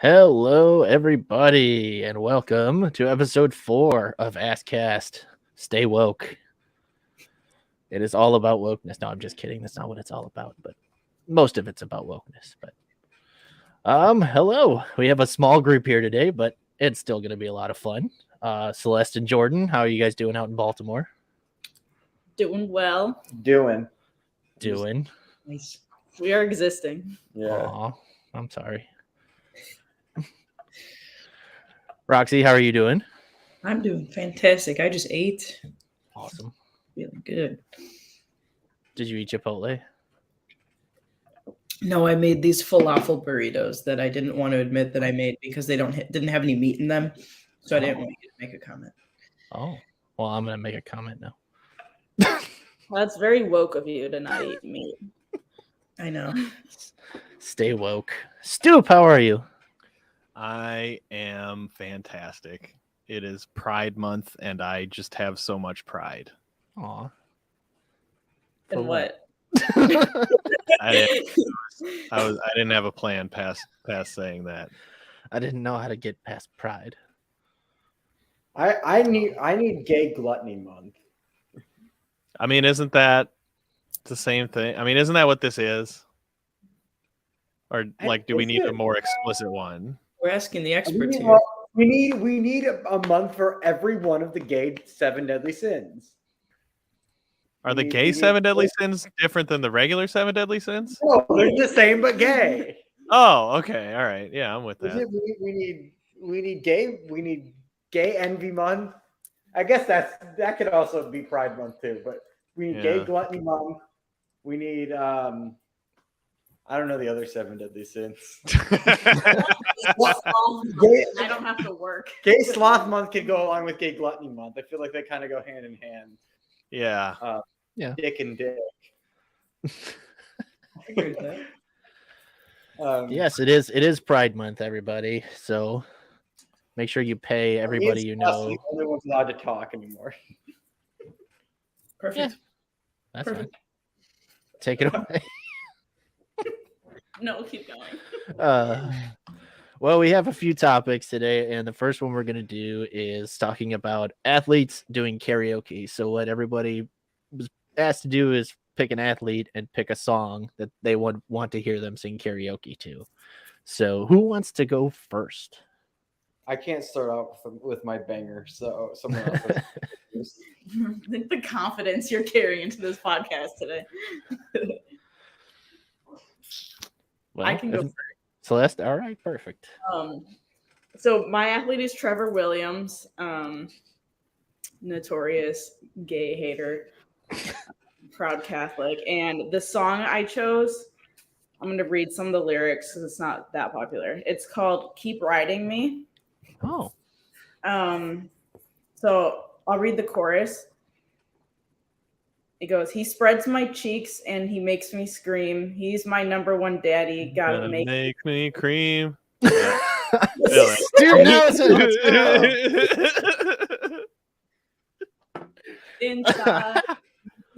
Hello, everybody, and welcome to episode 4 of ASScast. Stay woke. It is all about wokeness. No, I'm just kidding. That's not what it's all about, but most of it's about wokeness. But hello. We have a small group here today, but it's still going to be a lot of fun. Celeste and Jordan, how are you guys doing out in Baltimore? Doing well. Doing. Nice. We are existing. Yeah. Aw, I'm sorry. Roxy, how are you doing? I'm doing fantastic. I just ate. Awesome. Feeling good. Did you eat Chipotle? No, I made these falafel burritos that I didn't want to admit that I made because they didn't have any meat in them. So I didn't want you to make a comment. Oh, well, I'm going to make a comment now. That's very woke of you to not eat meat. I know. Stay woke. Stoop, how are you? I am fantastic. It is Pride Month, and I just have so much pride. Aw. And what? I didn't have a plan past saying that. I didn't know how to get past pride. I need Gay Gluttony Month. I mean, isn't that the same thing? I mean, isn't that what this is? Or like, do we need a more explicit one? We're asking the experts here. We need a month for every one of the gay 7 deadly sins. Are the gay 7 deadly sins different than the regular 7 deadly sins? No, they're the same but gay. Oh, okay, all right, yeah, I'm with that. We need gay envy month. I guess that could also be Pride Month too. But we need Gay Gluttony Month. We need I don't know the other 7 deadly sins. I don't have to work. Gay Sloth Month could go along with Gay Gluttony Month. I feel like they kind of go hand in hand. Yeah. Dick and dick. I agree with that. Yes, it is. It is Pride Month, everybody. So make sure you pay everybody you know. The only one's allowed to talk anymore. Perfect. Yeah. That's fine. Take it away. No, keep going. Well, we have a few topics today, and the first one we're going to do is talking about athletes doing karaoke. So what everybody was asked to do is pick an athlete and pick a song that they would want to hear them sing karaoke to. So who wants to go first? I can't start out with my banger, so someone else has The confidence you're carrying into this podcast today. Well, I can go first. Celeste, all right, perfect. So my athlete is Trevor Williams, notorious gay hater, proud Catholic. And the song I chose, I'm going to read some of the lyrics because it's not that popular. It's called Keep Riding Me. Oh. So I'll read the chorus. It goes, he spreads my cheeks and he makes me scream. He's my number one daddy. Gotta make me cream. Dude,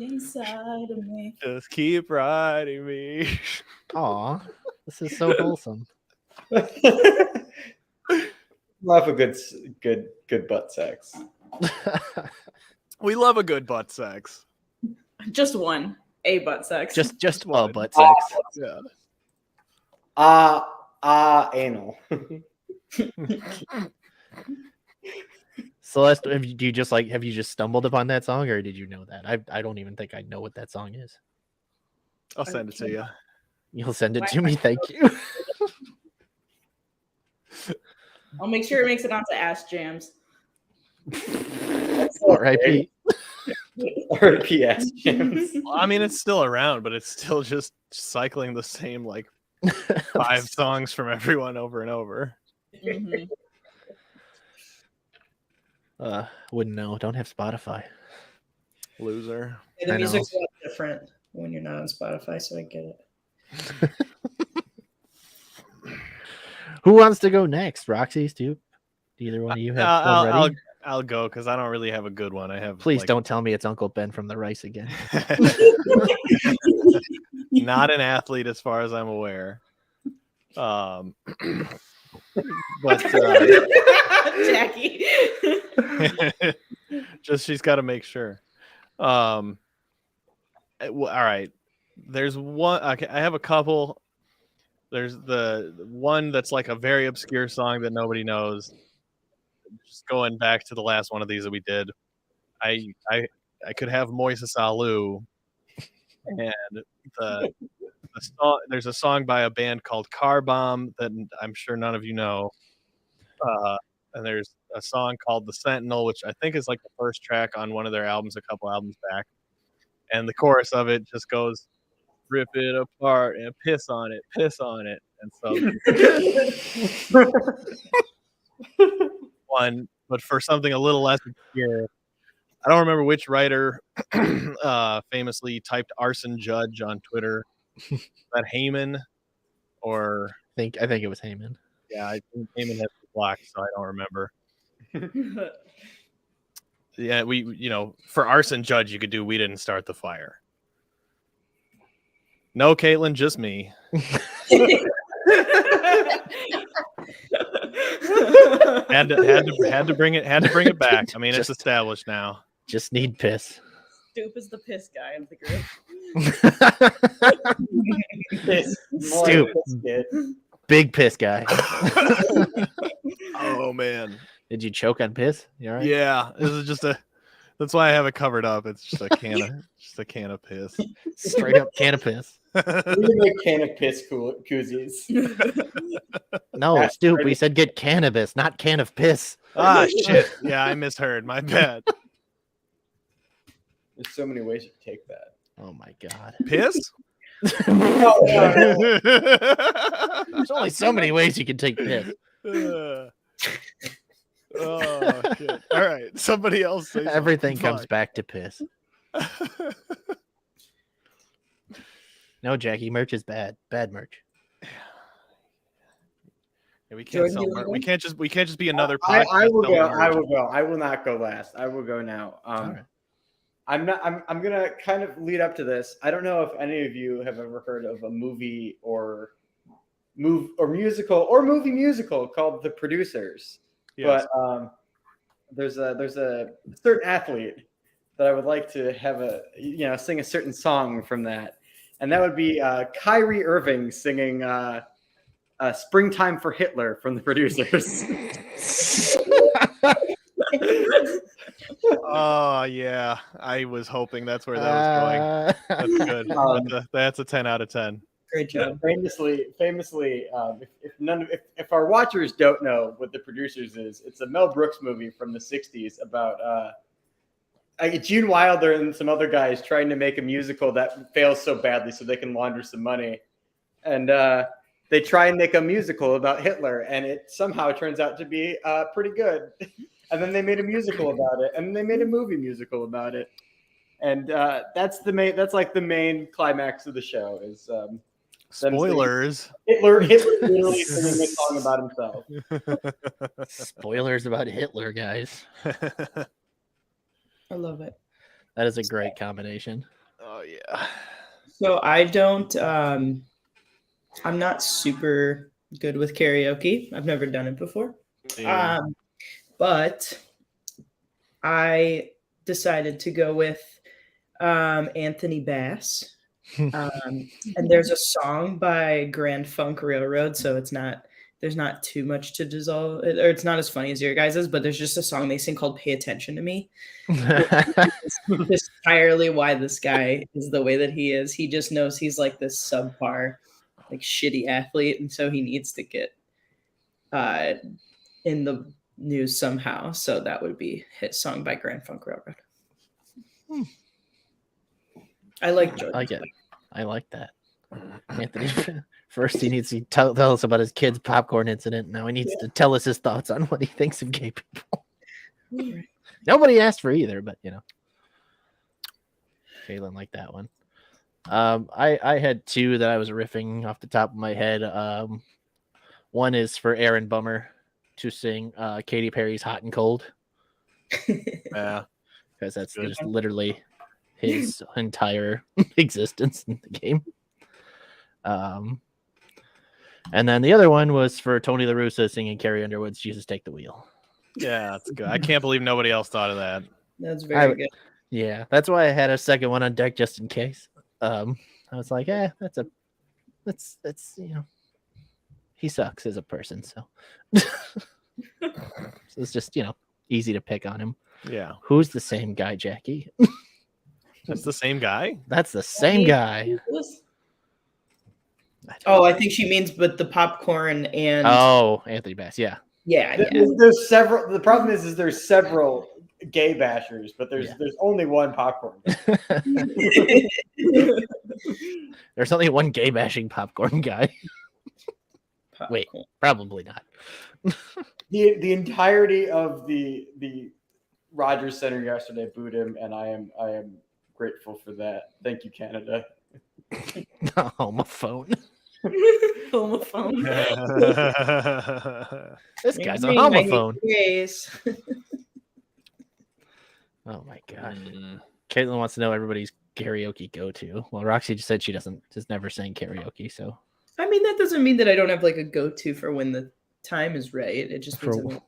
inside of me. Just keep riding me. Aw, this is so wholesome. Love a good butt sex. We love a good butt sex. Just one. A butt sex. Just well, butt sex. Yeah. Anal. Celeste, have you just stumbled upon that song, or did you know that? I don't even think I know what that song is. I'll send it to you. You'll send it to me, thank you. I'll make sure it makes it onto Ass Jams. R.I.P. R.P.S. Jams. Well, I mean, it's still around, but it's still just cycling the same 5 songs from everyone over and over. Mm-hmm. Wouldn't know. Don't have Spotify. Loser. The I music's a lot different when you're not on Spotify, so I get it. Who wants to go next? Roxy, Stoop? Do either one of you have one ready? I'll go because I don't really have a good one. I have. Please don't tell me it's Uncle Ben from the Rice again. Not an athlete, as far as I'm aware. but Jackie. just she's got to make sure. All right. There's one. I have a couple. There's the one that's like a very obscure song that nobody knows. Just going back to the last one of these that we did, I could have Moises Alou, and the song. There's a song by a band called Car Bomb that I'm sure none of you know. And there's a song called The Sentinel, which I think is like the first track on one of their albums, a couple albums back. And the chorus of it just goes, "Rip it apart and piss on it, piss on it." And so one, but for something a little less obscure, I don't remember which writer famously typed "arson judge" on Twitter. Is that Heyman? Or I think it was Heyman. yeah, I think Heyman has to block, so I don't remember. Yeah, for arson judge, you could do "We Didn't Start the Fire." No, Caitlin, just me. had to bring it back. I mean, it's established now. Just need piss. Stoop is the piss guy of the group. Stoop. Big piss guy. Oh man. Did you choke on piss? You all right? Yeah. This is just that's why I have it covered up. It's just a can of piss. Straight up can of piss. We make can of piss koozies. No, Stoop, we said get cannabis, not can of piss. Ah, shit. Yeah, I misheard. My bad. There's so many ways you can take that. Oh my god. Piss? There's only so many ways you can take piss. Oh shit. All right. Somebody else say Everything something. comes back to piss. No, Jackie, merch is bad. Bad merch. Yeah, we can't Jordan, sell merch. We can't just be another I podcast. will go. selling I merch. will go. I will not go last. I will go now. All right. I'm gonna kind of lead up to this. I don't know if any of you have ever heard of a movie or musical called The Producers. Yes. But there's a certain athlete that I would like to have sing a certain song from that, and that would be Kyrie Irving singing "Springtime for Hitler" from The Producers. Oh yeah, I was hoping that's where that was going. That's good. That's a 10 out of 10. Great job. Famously, if our watchers don't know what The Producers is, it's a Mel Brooks movie from the '60s about Gene Wilder and some other guys trying to make a musical that fails so badly so they can launder some money, and they try and make a musical about Hitler, and it somehow turns out to be pretty good. And then they made a musical about it, and they made a movie musical about it, and that's like the main climax of the show is Spoilers. Hitler literally singing a song about himself. Spoilers about Hitler, guys. I love it. That is a great combination. Oh yeah. So I don't. I'm not super good with karaoke. I've never done it before. Yeah. But I decided to go with Anthony Bass. And there's a song by Grand Funk Railroad, so there's not too much to dissolve, or it's not as funny as your guys's, but there's just a song they sing called "Pay Attention to Me." Just entirely why this guy is the way that he is. He just knows he's like this subpar, like shitty athlete, and so he needs to get in the news somehow. So that would be hit song by Grand Funk Railroad. I like Jordan. I like it. I like that. Anthony, first he needs to tell us about his kid's popcorn incident. Now he needs to tell us his thoughts on what he thinks of gay people. Nobody asked for either, but Kaylin liked that one. I had two that I was riffing off the top of my head. One is for Aaron Bummer to sing Katy Perry's "Hot and Cold." Yeah. Because that's Good. just literally his entire existence in the game. And then the other one was for Tony La Russa singing Carrie Underwood's Jesus Take the Wheel. Yeah, that's good. I can't believe nobody else thought of that. That's very good. Yeah, that's why I had a second one on deck just in case. I was like, that's he sucks as a person, so so it's just easy to pick on him. Yeah. Who's the same guy, Jackie? That's the same guy? That's the same guy. Oh, I think she means with the popcorn and Anthony Bass, yeah. Yeah. There's several. The problem is there's several gay bashers, but there's only one popcorn. There's only one gay bashing popcorn guy. Popcorn. Wait, probably not. The entirety of the Rogers Center yesterday booed him, and I am grateful for that. Thank you, Canada. Homophone. Homophone. This guy's a homophone. Yes. Oh my god. Caitlin wants to know everybody's karaoke go-to. Well, Roxy just said she just never sang karaoke, so I mean, that doesn't mean that I don't have like a go-to for when the time is right. It just means I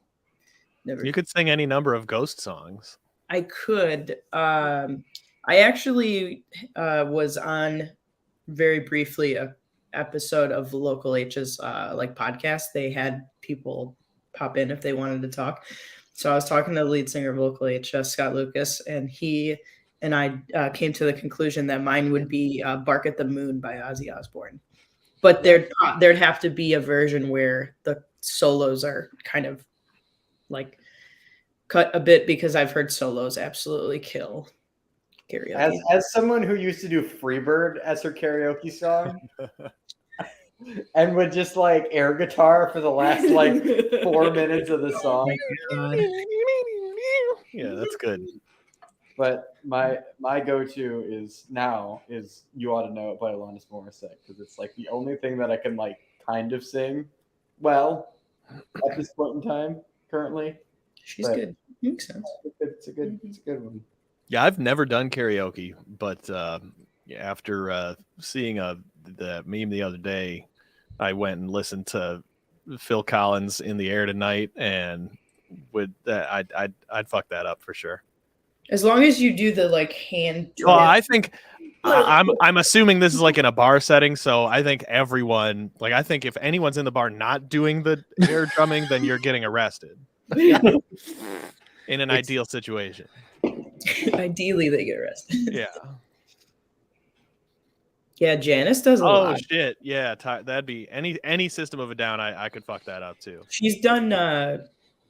never. You could sing any number of Ghost songs. I could. I actually was on very briefly a episode of Local H's like podcast. They had people pop in if they wanted to talk. So I was talking to the lead singer of Local H, Scott Lucas, and he and I came to the conclusion that mine would be "Bark at the Moon" by Ozzy Osbourne. But there'd have to be a version where the solos are kind of like cut a bit, because I've heard solos absolutely kill karaoke. As someone who used to do Freebird as her karaoke song, and would just like air guitar for the last like 4 minutes of the song. Yeah, that's good. But my go-to is "You Ought to Know It" by Alanis Morissette, because it's like the only thing that I can like kind of sing well at this point in time currently. She's good. Makes sense. It's a good one. Yeah, I've never done karaoke, but after seeing the meme the other day, I went and listened to Phil Collins' "In the Air Tonight," and I'd fuck that up for sure. As long as you do the like hand. Well, I think I'm assuming this is like in a bar setting, so I think everyone, like, I think if anyone's in the bar not doing the air drumming, then you're getting arrested. In an ideal situation. Ideally, they get arrested. Yeah. Yeah, Janice does a lot. Oh shit! Yeah, that'd be any System of a Down. I could fuck that up too. She's done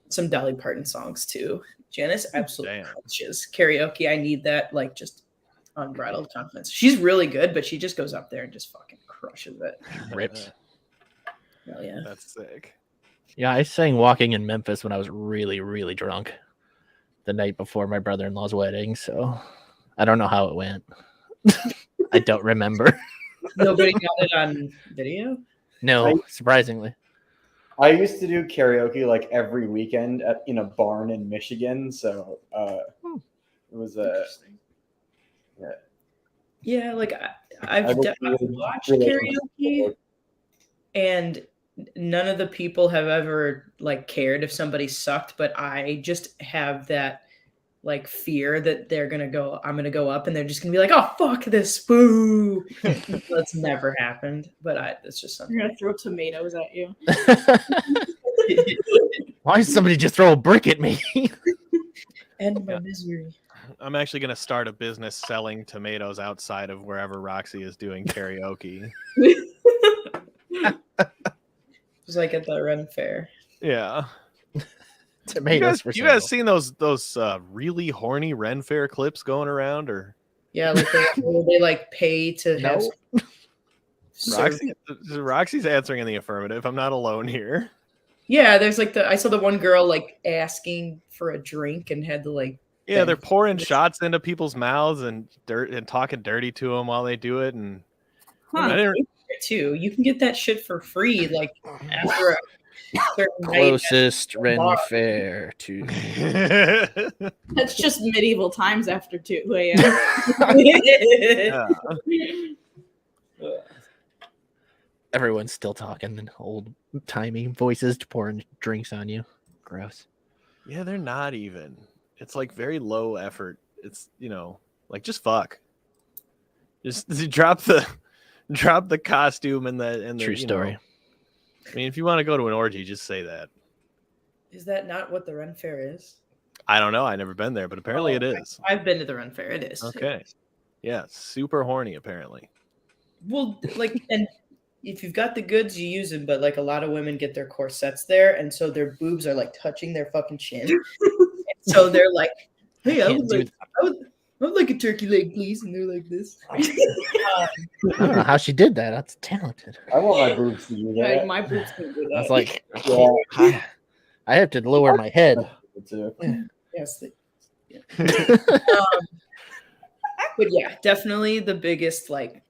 some Dolly Parton songs too. Janice absolutely crushes karaoke. I need that, like, just unbridled confidence. She's really good, but she just goes up there and just fucking crushes it. Rips. Hell yeah. That's sick. Yeah, I sang "Walking in Memphis" when I was really, really drunk the night before my brother-in-law's wedding, so I don't know how it went. I don't remember. Nobody got it on video? No, surprisingly. I used to do karaoke like every weekend in a barn in Michigan, so it was yeah, like I've watched karaoke, and none of the people have ever like cared if somebody sucked, but I just have that like fear that I'm gonna go up and they're just gonna be like, oh fuck this, boo. That's never happened, but it's just something. You're gonna throw tomatoes at you. Why did somebody just throw a brick at me? End my misery. I'm actually gonna start a business selling tomatoes outside of wherever Roxy is doing karaoke. Just like at the Ren Fair. Yeah. Tomatoes you guys seen those really horny Ren Fair clips going around, or? Yeah, like they like pay to have. Roxy's answering in the affirmative. I'm not alone here. Yeah, there's like I saw the one girl like asking for a drink and had to like. Yeah, they're pouring shots into people's mouths and talking dirty to them while they do it, and too. You can get that shit for free, like after a certain closest Ren Fair to. That's just medieval times after 2 a.m. Everyone's still talking in old timey voices, pouring drinks on you. Gross. Yeah, they're not even. It's like very low effort. It's like just fuck. Just drop the costume and the True story. I mean, if you want to go to an orgy, just say that. Is that not what the Ren Fair is? I don't know. I've never been there, but apparently it is. I've been to the Ren Fair. It is. Okay. Yeah, super horny apparently. Well, like, and if you've got the goods, you use them. But like a lot of women get their corsets there, and so their boobs are like touching their fucking chin. So they're like, "Hey, I would like a turkey leg, please," and they're like this. I don't know how she did that. That's talented. I want my boobs to do that. My boobs can do that. I was like, Yeah. I have to lower my head. Yes. But yeah, definitely the biggest, like,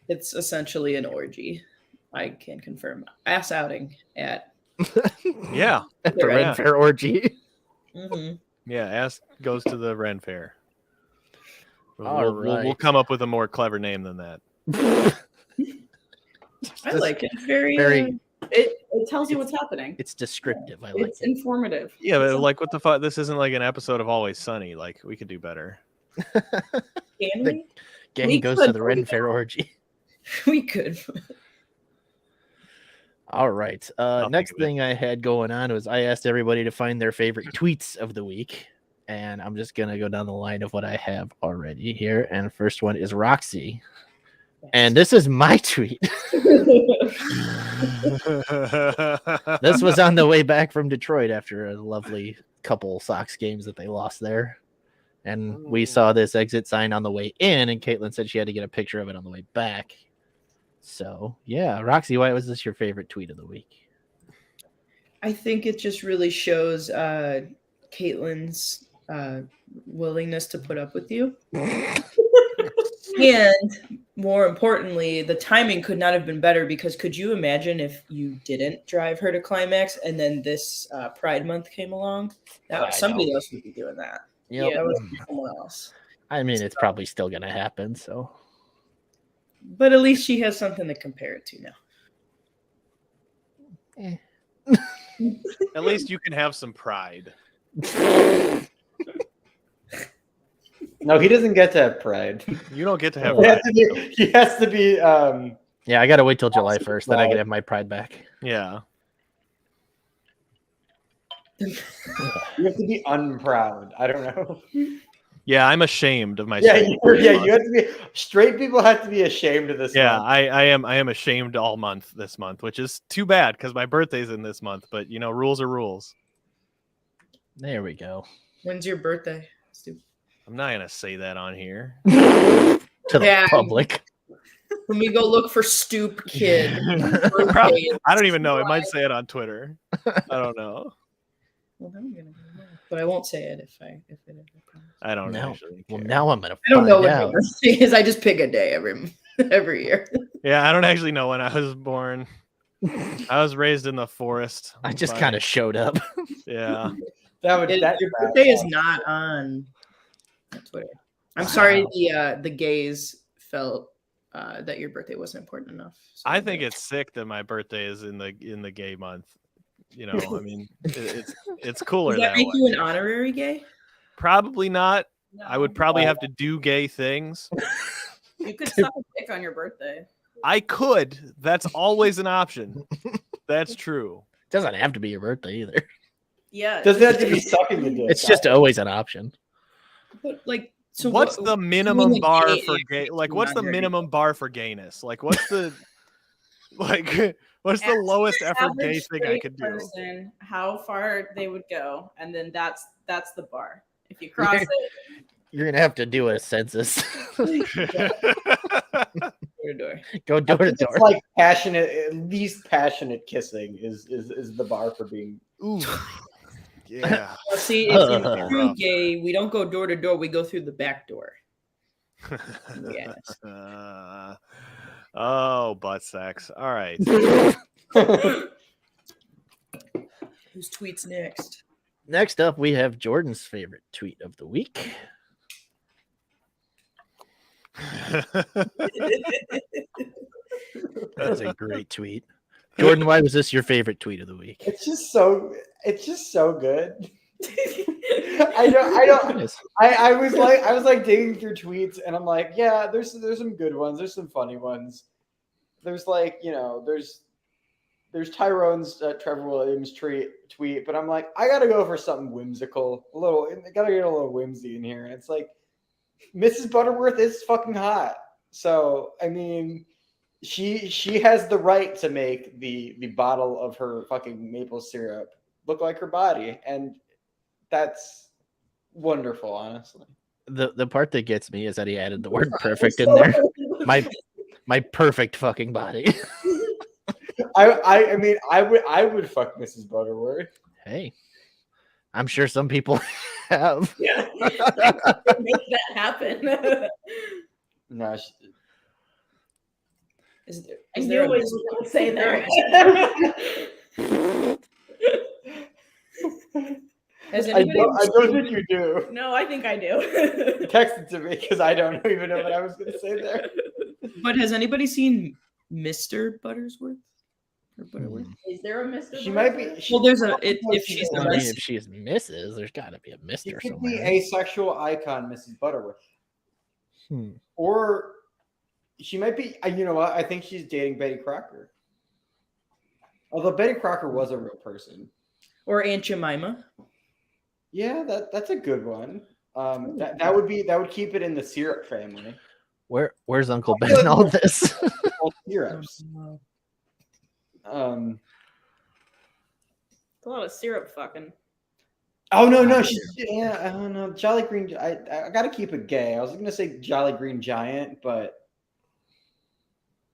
it's essentially an orgy. I can confirm. Ass outing at Yeah. At the Ren Fair orgy. Mm-hmm. Yeah, ass goes to the Ren Fair. All We'll come up with a more clever name than that. I like it. Very. It tells you what's happening. It's descriptive. I like It's it. informative. Yeah, but like, what the fuck? This isn't like an episode of Always Sunny. Like, we could do better. Can we? Gang We goes could, to the Ren Fair orgy. We could. All right. Next thing I had going on was I asked everybody to find their favorite tweets of the week. And I'm just going to go down the line of what I have already here. And first one is Roxy. And this is my tweet. This was on the way back from Detroit after a lovely couple Sox games that they lost there. And we saw this exit sign on the way in, and Caitlin said she had to get a picture of it on the way back. So, yeah. Roxy, why was this your favorite tweet of the week? I think it just really shows Caitlin's willingness to put up with you. And more importantly, the timing could not have been better, because could you imagine if you didn't drive her to Climax and then this Pride Month came along? Somebody else would be doing that. Yep. Yeah, that would be someone else. I mean, it's probably still going to happen, so. But at least she has something to compare it to now. At least you can have some pride. No, he doesn't get to have pride. You don't get to have He has pride. he has to be. Yeah, I got to wait till July 1st. Then I can have my pride back. Yeah. You have to be unproud. I don't know. Yeah, I'm ashamed of Yeah, myself. you have to be. Straight people have to be ashamed of this. Yeah, month. I am ashamed all month this month, which is too bad because my birthday's in this month. But rules are rules. There we go. When's your birthday? Stupid. I'm not gonna say that on here. To the public. When we go look for Stoop Kid. I don't even know. It might say it on Twitter. I don't know. Well, I'm gonna go, but I won't say it if it ever comes. I don't Now- actually care. Well, now I'm going to I don't know find what out. my birthday is. I just pick a day every year. Yeah, I don't actually know when I was born. I was raised in the forest. I just kind of showed up. Yeah. That would. Your birthday is not on Twitter. I'm sorry the gays felt that your birthday wasn't important enough. So I think it's sick that my birthday is in the gay month. I mean, it's cooler Does that that make way. you an honorary gay? Probably not. No. I would probably have to do gay things. You could suck a dick on your birthday. I could. That's always an option. That's true. Doesn't have to be your birthday either. Yeah. Doesn't have to be sucking the dick. It's just always an option. But like, so What's the minimum the bar gay for gay? is Like, what's the not minimum bar for gayness? Like, what's the what's the lowest effort gay Average thing I straight could do? person, how far they would go, and then that's the bar. If you cross it, You're going to have to do a census. door to door? Go door to It's door. like passionate, at least passionate kissing is the bar for being. Ooh. Yeah. Well, see, if you're true gay, we don't go door to door. We go through the back door. Yes. Oh, butt sex. All right. Whose tweets next? Next up, we have Jordan's favorite tweet of the week. That's a great tweet. Jordan, why was this your favorite tweet of the week? It's just so good. I was like digging through tweets, and I'm like, yeah, there's some good ones, there's some funny ones. There's like, there's Tyrone's Trevor Williams tweet, but I'm like, I gotta go for something whimsical, I gotta get a little whimsy in here, and it's like, Mrs. Butterworth is fucking hot, so I mean, she has the right to make the bottle of her fucking maple syrup look like her body, and that's wonderful, honestly. The part that gets me is that he added the word perfect in there. My perfect fucking body. I mean, I would fuck Mrs. Butterworth. Hey, I'm sure some people have. Yeah. Make that happen. No, I knew what you were going to say there. I don't think you do. No, I think I do. Text it to me because I don't even know what I was going to say there. But has anybody seen Mr. Buttersworth? Or Butterworth? Is there a Mr. She might be. Well, there's if she's I the mean, Mrs. if she is Mrs., there's got to be a She Mr. could be somewhere. a sexual icon, Mrs. Butterworth. Or she might be, you know what? I think she's dating Betty Crocker. Although Betty Crocker was a real person. Or Aunt Jemima. Yeah, that's a good one. That would keep it in the syrup family. Where's Uncle Ben in all this? All syrups. It's a lot of syrup fucking. Oh no, I don't know. Jolly Green. I gotta keep it gay. I was gonna say Jolly Green Giant, but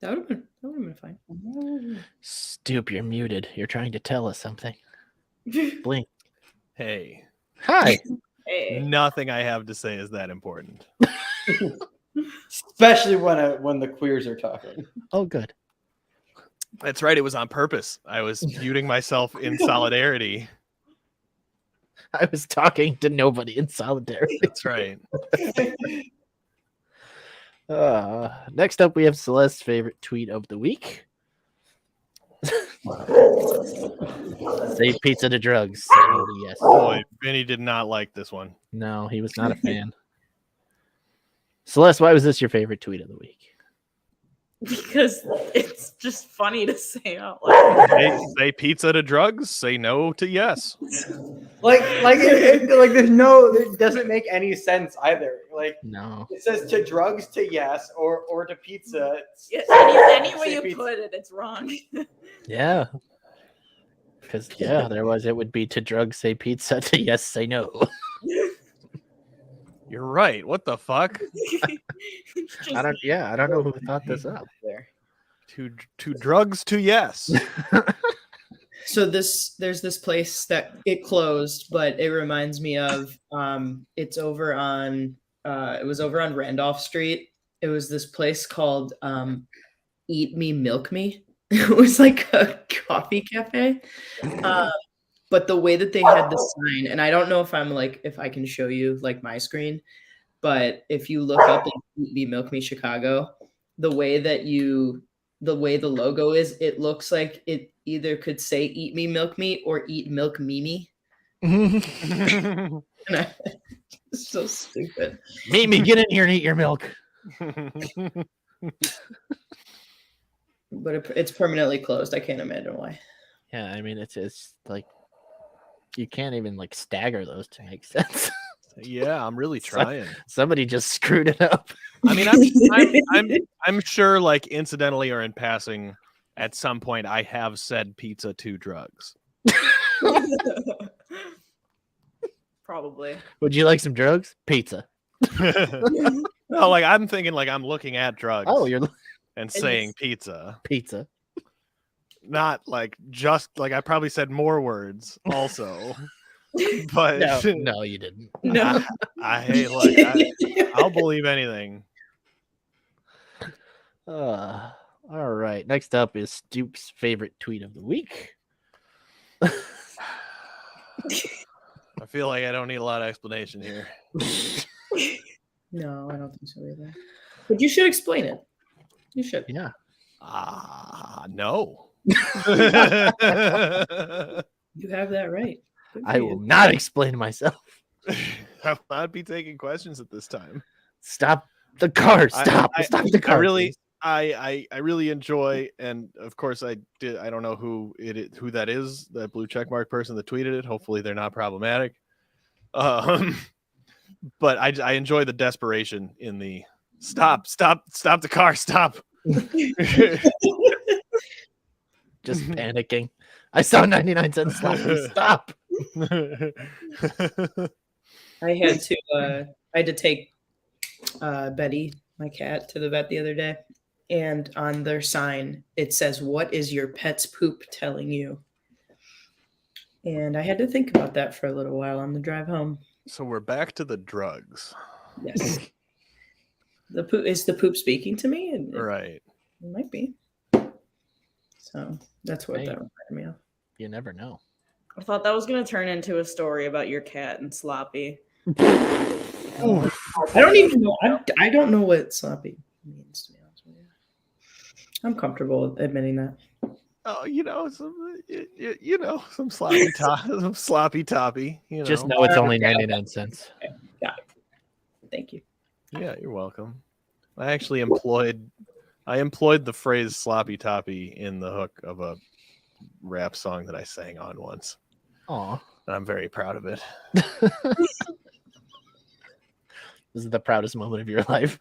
That would have been fine. Stoop, you're muted. You're trying to tell us something. Blink. Hey, Hi. Hey. nothing I have to say is that important. especially when the queers are talking. Oh, good. That's right. It was on purpose. I was muting myself in solidarity. I was talking to nobody in solidarity. That's right. Next up, we have Celeste's favorite tweet of the week. Say pizza to drugs. Say no to yes. Boy, Vinny did not like this one. No, he was not a fan. Celeste, why was this your favorite tweet of the week? Because it's just funny to say out loud. Say pizza to drugs. Say no to yes. Like there's no, it doesn't make any sense either. Like No. it says to drugs to yes or to pizza. Yeah, any way Say you pizza. put it, it's wrong. Yeah. Because it would be to drugs say pizza, to yes say no. You're right. What the fuck? I don't know who thought this up. There. To drugs to yes. So there's this place that it closed, but it reminds me of it's over on it was over on Randolph Street. It was this place called Eat Me Milk Me. It was like a coffee cafe. But the way that they had the sign, and I don't know if I can show you like my screen, but if you look up like, Eat Me Milk Me Chicago, the way the logo is, it looks like it either could say Eat Me Milk Me or Eat Milk Mimi. And it's so stupid. Mimi, get in here and eat your milk. But it's permanently closed. I can't imagine why. Yeah, I mean it's like you can't even like stagger those to make sense. Yeah, I'm really trying. Somebody just screwed it up. I mean, I'm sure, like incidentally or in passing, at some point I have said pizza to drugs. Probably. Would you like some drugs? Pizza. No, like I'm thinking, like I'm looking at drugs. Oh, you're and saying pizza. Pizza. Not like just like I probably said more words also. But No, you didn't. No. I'll believe anything. All right. Next up is Stoop's favorite tweet of the week. I feel like I don't need a lot of explanation here. No, I don't think so either. But you should explain it. You should. Yeah. No. You have that right. Good for I you. will not explain myself. I will not be taking questions at this time. Stop the car. Stop. Stop the car. I really enjoy, and of course I don't know who that is, that blue checkmark person that tweeted it. Hopefully they're not problematic. But I enjoy the desperation in the stop the car, stop. Just panicking. I saw 99 cents sloppy. Stop. I had to take Betty, my cat, to the vet the other day, and on their sign it says, "What is your pet's poop telling you?" And I had to think about that for a little while on the drive home. So we're back to the drugs. Yes. The poop speaking to me? Right. It might be. So that's what that reminded me of. You never know. I thought that was going to turn into a story about your cat and Sloppy. I don't even know. I don't know what sloppy means, to be honest with you. I'm comfortable admitting that. Oh, some sloppy some sloppy toppy. Just know it's only 99 cents. Okay. Got it. Thank you. Yeah, you're welcome. I actually employed the phrase sloppy toppy in the hook of a rap song that I sang on once. Aw. And I'm very proud of it. This is the proudest moment of your life.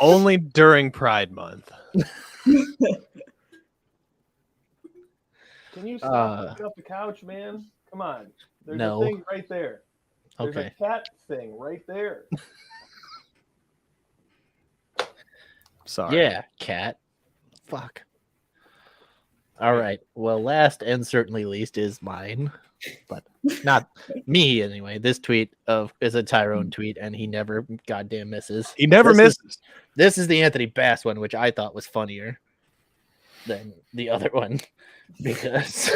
Only during Pride Month. Can you stop picking up the couch, man? Come on. There's a thing right there. There's a cat thing right there. Sorry. Yeah, cat. Fuck. All right. Well, last and certainly least is mine, but not me anyway. This tweet is a Tyrone tweet, and he never goddamn misses. He never misses. This is the Anthony Bass one, which I thought was funnier than the other one because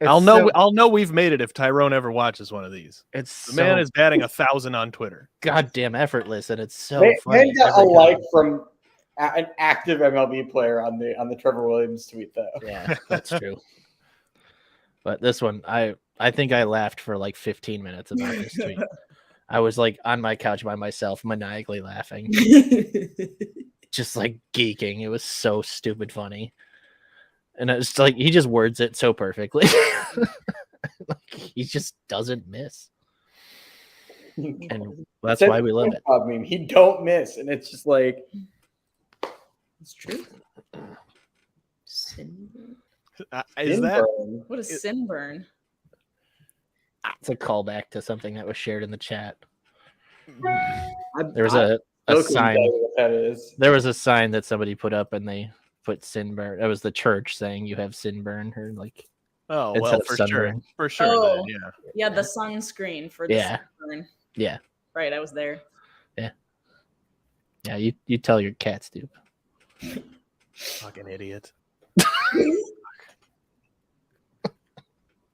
I'll know we've made it if Tyrone ever watches one of these. The man is batting 1,000 on Twitter. Goddamn effortless, and it's so funny. Got a like from an active MLB player on the Trevor Williams tweet, though. Yeah, that's true. But this one, I think I laughed for like 15 minutes about this tweet. I was like on my couch by myself, maniacally laughing, just like geeking. It was so stupid funny. And it's like he just words it so perfectly. Like, he just doesn't miss. And that's why we love it. I mean, he don't miss. And it's just like, it's true. Is that what is Sinburn? It's a callback to something that was shared in the chat. There was a sign. There was a sign that somebody put up, and they put Sinburn. It was the church saying you have Sinburn, or like, oh well, for sunburn. Sure, for sure. Oh, then, yeah, the sunscreen for the sunburn. Yeah, right. I was there. Yeah. You tell your cat, Stoop. Fucking idiot.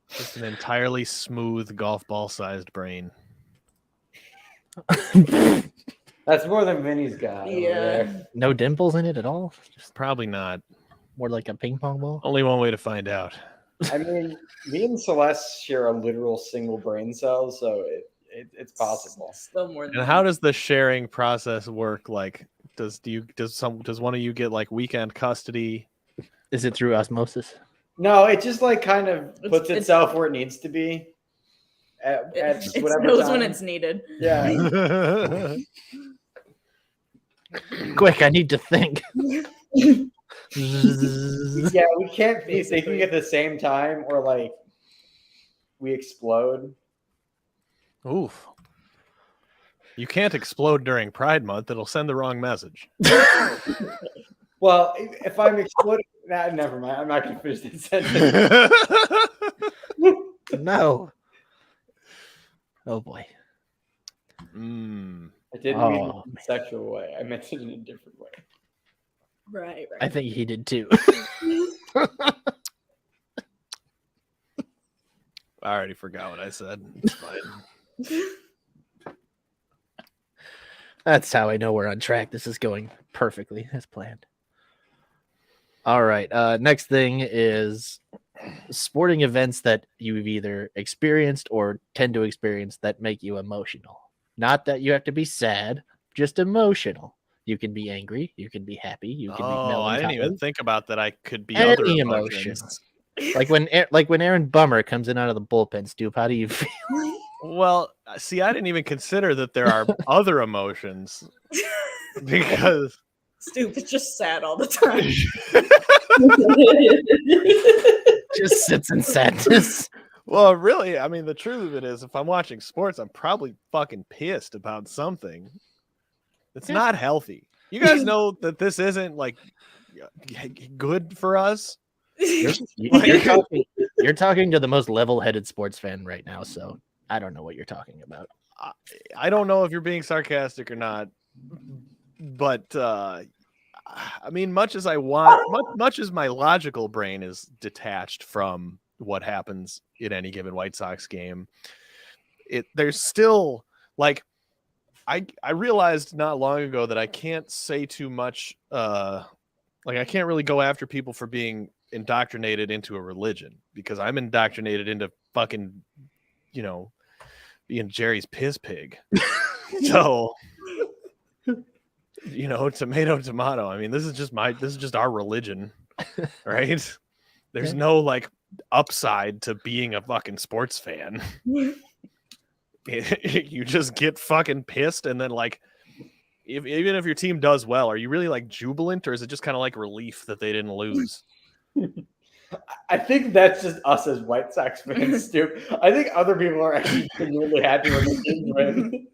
Just an entirely smooth golf ball sized brain. That's more than Vinny's got. Yeah. No dimples in it at all. Just probably not. More like a ping pong ball. Only one way to find out. I mean, me and Celeste share a literal single brain cell, so it's possible. Still more than and how does the sharing process work? Like, does one of you get like weekend custody? Is it through osmosis? No, it just like kind of puts itself where it needs to be. It whatever knows time. when it's needed. Yeah. Quick, I need to think. Yeah, we can't be thinking at the same time, or like we explode. Oof. You can't explode during Pride Month. It'll send the wrong message. Well, if I'm exploding, never mind. I'm not going to finish this sentence. No. Oh boy. I didn't mean it in a sexual way. I meant it in a different way. Right. I think he did too. I already forgot what I said. It's fine. That's how I know we're on track. This is going perfectly as planned. All right. Next thing is sporting events that you've either experienced or tend to experience that make you emotional. Not that you have to be sad, just emotional. You can be angry, you can be happy, you can be Oh, I melancholy. didn't even think about that. I could be other Any emotions. emotion. Like when Aaron Bummer comes in out of the bullpen, Stoop, how do you feel? Well, see, I didn't even consider that there are other emotions because Stoop is just sad all the time. Just sits in sadness. well, really, I mean, the truth of it is, if I'm watching sports, I'm probably fucking pissed about something. It's not healthy. You guys know that this isn't like good for us. You're talking to the most level-headed sports fan right now, so I don't know what you're talking about. I don't know if you're being sarcastic or not, but I mean, much as my logical brain is detached from what happens in any given White Sox game, there's still like I realized not long ago that I can't say too much. Like I can't really go after people for being indoctrinated into a religion because I'm indoctrinated into fucking, being Jerry's piss pig. So, tomato. I mean, this is just our religion, right? There's no like upside to being a fucking sports fan. You just get fucking pissed, and then like, even if your team does well, are you really like jubilant, or is it just kind of like relief that they didn't lose? I think that's just us as White Sox fans, too. I think other people are actually genuinely happy when the team win.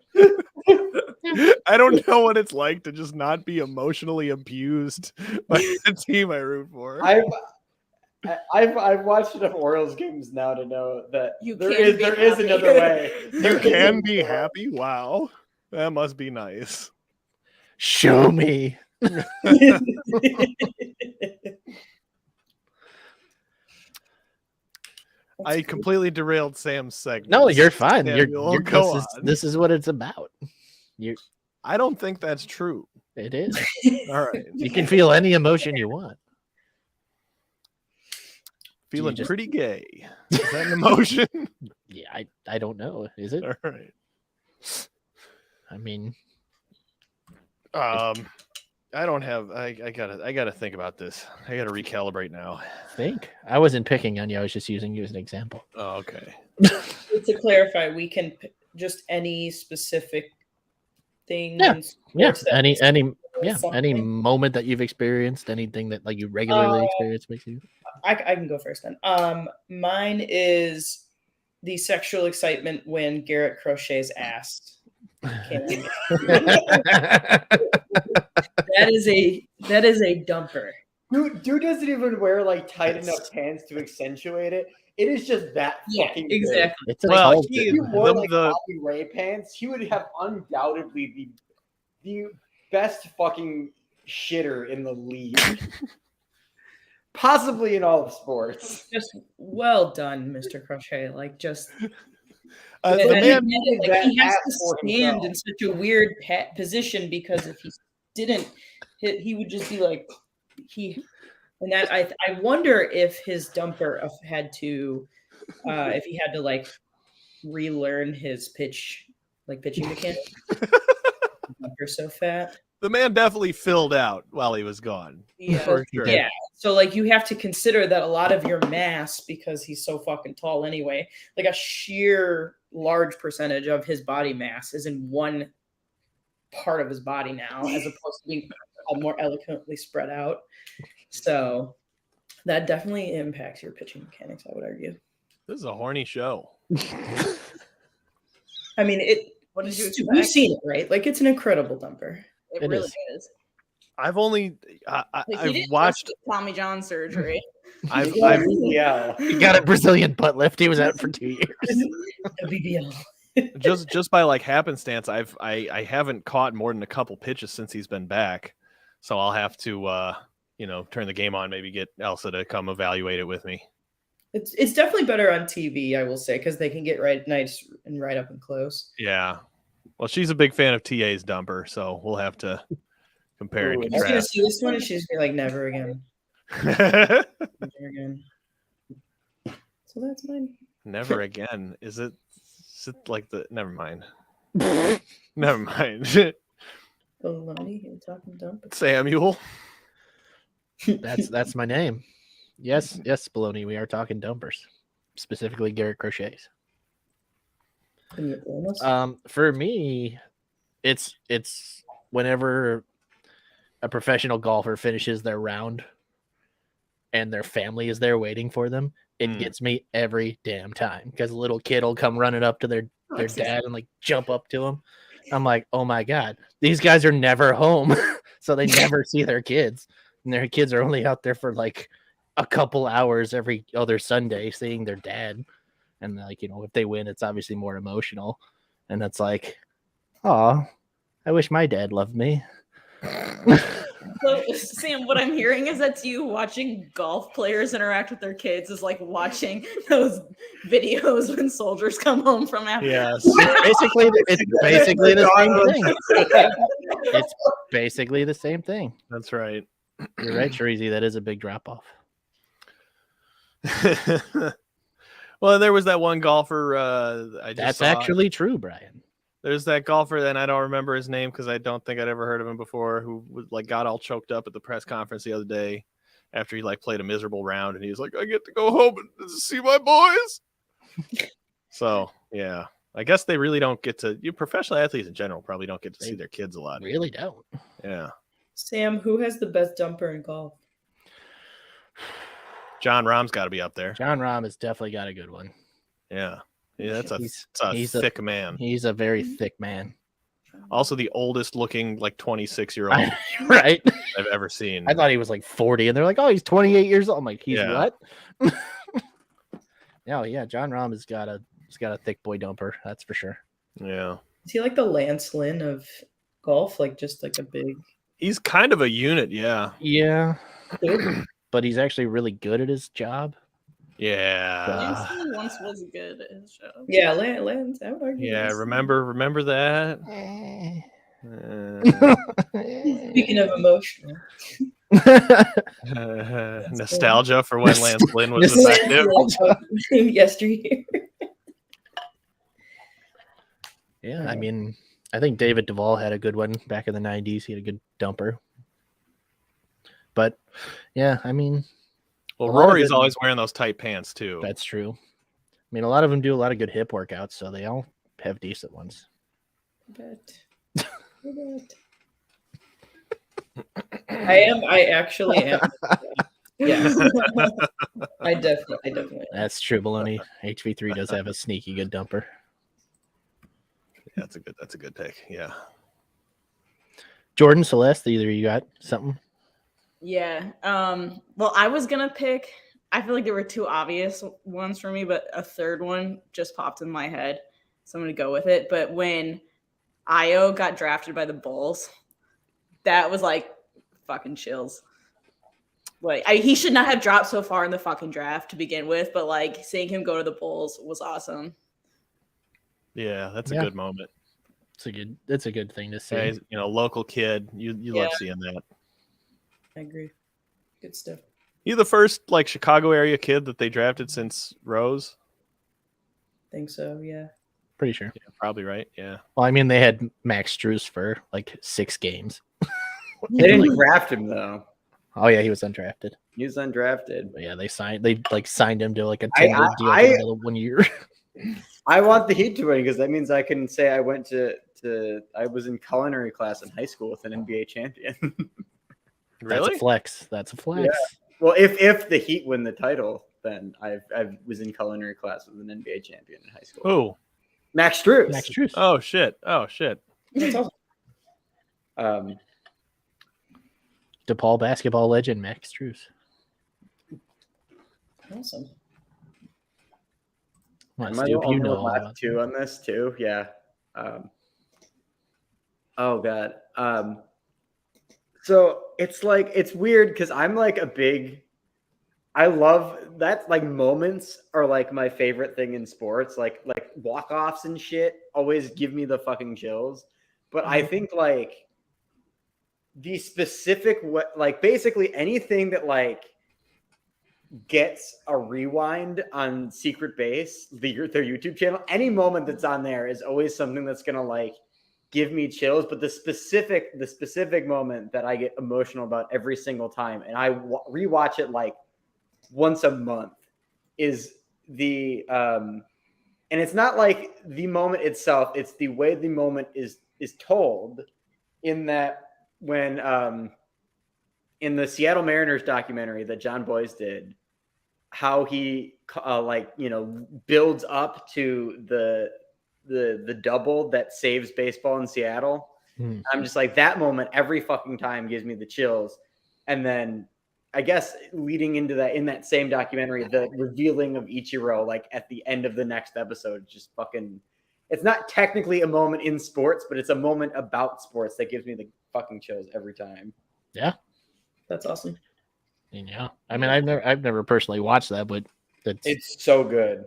I don't know what it's like to just not be emotionally abused by the team I root for. I've watched enough Orioles games now to know that there can be is happy. another way. You can be happy? Wow. That must be nice. Show me. I completely derailed Sam's segment. No, you're fine. Samuel, go on. This is what it's about. I don't think that's true. It is. All right. You can feel any emotion you want. Feeling pretty gay. Is that an emotion? Yeah, I don't know. Is it? All right. I mean, I don't have. I gotta think about this. I gotta recalibrate now. I wasn't picking on you. I was just using you as an example. Oh, okay. To clarify, we can just any specific thing. Yeah. Any moment that you've experienced, anything that like you regularly experience makes you. I can go first then. Mine is the sexual excitement when Garrett Crochet's ass. That is a dumper. Dude doesn't even wear like tight enough pants to accentuate it. It is just that fucking big. Exactly. Well, If he wore like Bobby Ray pants, he would have undoubtedly the best fucking shitter in the league. Possibly in all of sports. Just well done, Mr. Crochet. Like just the man, he has to stand in such a weird position because if he didn't, he would just be like And that I wonder if his dumper had to, if he had to like relearn his pitching mechanics. You're so fat. The man definitely filled out while he was gone. Yeah, for sure. Yeah. So like you have to consider that a lot of your mass, because he's so fucking tall anyway, like a sheer large percentage of his body mass is in one part of his body now, as opposed to being more eloquently spread out. So that definitely impacts your pitching mechanics, I would argue. This is a horny show. I mean, What did you expect? We've seen it, right? Like it's an incredible dumper. It really is. I've only I've watched Tommy John surgery. I've Yeah. He got a Brazilian butt lift. He was out for 2 years. BBL. just by like happenstance, I haven't caught more than a couple pitches since he's been back, so I'll have to turn the game on, maybe get Elsa to come evaluate it with me. It's definitely better on TV, I will say, because they can get right nice and right up and close. Yeah, Well, she's a big fan of TA's dumper, so we'll have to compare and She's gonna contrast. see this one and she's gonna be like, never again. Never again. So that's mine. Never again. Is it like the? Never mind. Never mind. Baloney, you're talking dumb. Samuel. That's my name. Yes, Baloney. We are talking dumpers, specifically Garrett Crochets. For me, it's whenever a professional golfer finishes their round and their family is there waiting for them, it gets me every damn time because a little kid will come running up to their dad and like jump up to him. I'm like, oh my God, these guys are never home. So they never see their kids, and their kids are only out there for like a couple hours every other Sunday seeing their dad. And like, if they win, it's obviously more emotional. And it's like, oh, I wish my dad loved me. So, Sam, what I'm hearing is that's you watching golf players interact with their kids is like watching those videos when soldiers come home from after. Yes. It's basically the same thing. It's basically the same thing. That's right. You're right, Shreezy. That is a big drop off. Well, there was that one golfer. That's actually true, Brian. There's that golfer, and I don't remember his name because I don't think I'd ever heard of him before, who like got all choked up at the press conference the other day after he like played a miserable round, and he was like, "I get to go home and see my boys." So yeah, I guess they really don't get to. You professional athletes in general probably don't get to see their kids a lot. Really don't. Yeah. Sam, who has the best dumper in golf? John Rahm's got to be up there. John Rahm has definitely got a good one. Yeah, that's a he's thick man. He's a very thick man. Also, the oldest looking like 26-year-old right I've ever seen. I thought he was like 40, and they're like, "Oh, he's 28 years old." I'm like, "He's what?" No, yeah, John Rahm has got a thick boy dumper. That's for sure. Yeah. Is he like the Lance Lynn of golf? Like just like a big. He's kind of a unit. Yeah. Yeah. But he's actually really good at his job. Yeah. Lance once was good at his job. Yeah, Lance. I would argue. Yeah. Remember that? Speaking of emotional. Nostalgia for when Lance Lynn was effective. Yesteryear. Yeah, I mean, I think David Duvall had a good one back in the 90s. He had a good dumper. But yeah, I mean, well, Rory's always wearing those tight pants too. That's true. I mean, a lot of them do a lot of good hip workouts, so they all have decent ones. I actually am. Yes. I definitely. That's true, Baloney. HV3 does have a sneaky good dumper. Yeah, that's a good take. Yeah. Jordan, Celeste, either you got something? Yeah. Well, I was gonna pick. I feel like there were two obvious ones for me, but a third one just popped in my head, so I'm gonna go with it. But when Io got drafted by the Bulls, that was like fucking chills. Like he should not have dropped so far in the fucking draft to begin with, but like seeing him go to the Bulls was awesome. Yeah, that's a good moment. It's a good thing to see. Yeah, you know, local kid, you love seeing that. I agree. Good stuff. You the first like Chicago area kid that they drafted since Rose? Think so, yeah. Pretty sure. Yeah, probably right. Yeah. Well, I mean, they had Max Strus for like 6 games. They didn't draft him though. Oh yeah, he was undrafted. He was undrafted. But yeah, they signed him to like a 10-year deal for another 1 year. I want the Heat to win because that means I can say I went I was in culinary class in high school with an NBA champion. Really? That's a flex. Yeah. Well, if the Heat win the title, then I was in culinary class with an NBA champion in high school. Oh, Max Strus. Max Strus. Oh shit. That's awesome. DePaul basketball legend Max Strus. Awesome. Well, Am I Stoop, the only know one all left about two on this too? Yeah. Oh god. So it's like it's weird because I'm like a big I love that. Like moments are like my favorite thing in sports. Like walk-offs and shit always give me the fucking chills. But I think like the specific like basically anything that like gets a rewind on Secret Base, their YouTube channel, any moment that's on there is always something that's gonna like give me chills. But the specific moment that I get emotional about every single time, and I rewatch it like once a month, is the and it's not like the moment itself, it's the way the moment is told, in that when in the Seattle Mariners documentary that John Boyce did, how he like, you know, builds up to the double that saves baseball in Seattle. I'm just like, that moment every fucking time gives me the chills. And then I guess leading into that, in that same documentary, the revealing of Ichiro, like at the end of the next episode, just fucking, it's not technically a moment in sports, but it's a moment about sports that gives me the fucking chills every time. Yeah. That's awesome. Yeah. I mean, I've never personally watched that, but It's so good.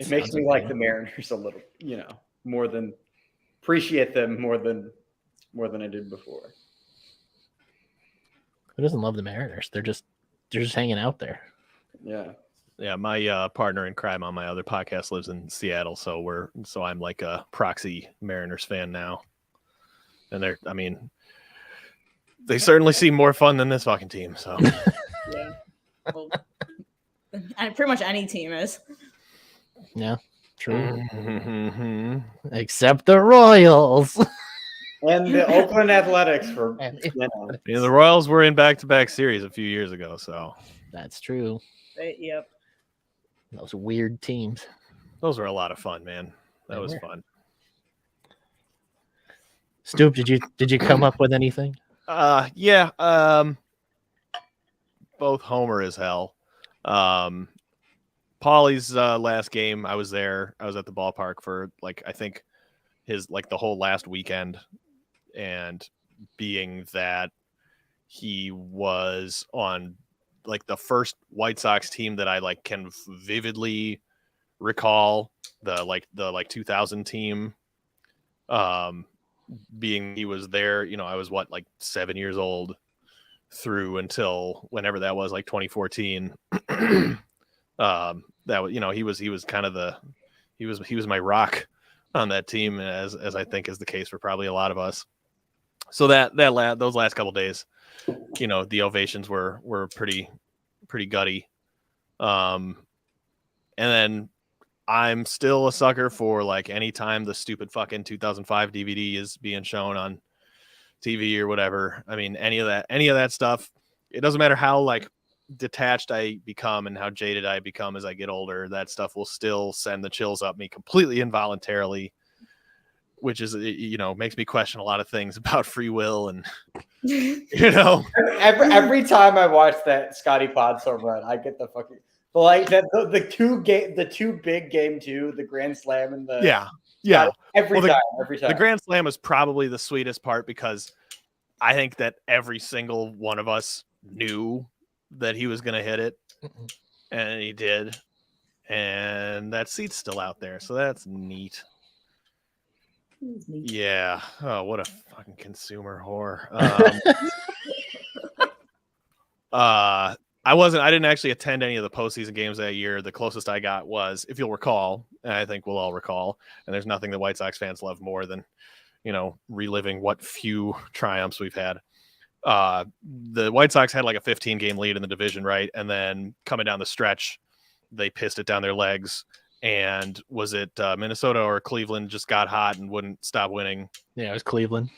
It makes sounds me okay. like the Mariners a little, you know, more than appreciate them more than I did before. Who doesn't love the Mariners? They're just hanging out there. Yeah. Yeah, my partner in crime on my other podcast lives in Seattle, so I'm like a proxy Mariners fan now. And they certainly seem more fun than this fucking team. So Yeah. Well, and pretty much any team is. Yeah, true. Mhm. Except the Royals. And the Oakland Athletics for Yeah, the Royals were in back-to-back series a few years ago, so That's true. Yep. Those weird teams. those were a lot of fun, man. That They was were. fun. Stoop, did you come up with anything? Yeah. Both homer as hell. Paulie's last game, I was there. I was at the ballpark for like, I think his like the whole last weekend, and being that he was on like the first White Sox team that I like can vividly recall, the 2000 team, being he was there, you know, I was like 7 years old through until whenever that was, like 2014. That was, you know, he was kind of he was my rock on that team, as I think is the case for probably a lot of us. So those last couple days, you know, the ovations were pretty gutty. And then I'm still a sucker for like anytime the stupid fucking 2005 DVD is being shown on TV or whatever. I mean, any of that stuff, it doesn't matter how like detached I become and how jaded I become as I get older, that stuff will still send the chills up me completely involuntarily, which is, you know, makes me question a lot of things about free will. And you know, every time I watch that Scotty Pods home run, I get the fucking like that the two big game two, the grand slam and the yeah. Every time. The grand slam is probably the sweetest part, because I think that every single one of us knew that he was going to hit it, and he did. And that seat's still out there, so that's neat. Yeah. Oh, what a fucking consumer whore. I didn't actually attend any of the postseason games that year. The closest I got was, if you'll recall, and I think we'll all recall, and there's nothing that White Sox fans love more than, you know, reliving what few triumphs we've had. The White Sox had like a 15-game lead in the division, right? And then coming down the stretch, they pissed it down their legs. And was it Minnesota or Cleveland just got hot and wouldn't stop winning? Yeah, it was Cleveland.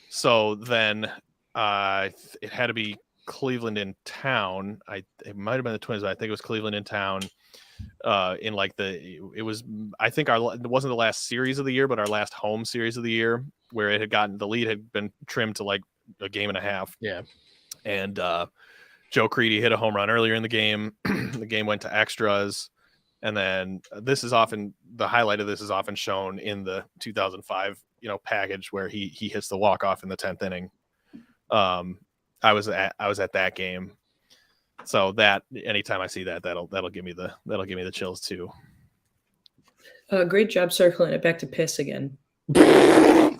So then it had to be Cleveland in town. It might have been the Twins, but I think it was Cleveland in town. In like it wasn't the last series of the year, but our last home series of the year, where the lead had been trimmed to like a game and a half. Yeah. And Joe Creedy hit a home run earlier in the game. The game went to extras. And then the highlight of this is often shown in the 2005, you know, package where he hits the walk-off in the 10th inning. I was at that game. So that anytime I see that, that'll give me the chills too. Great job circling it back to piss again. Did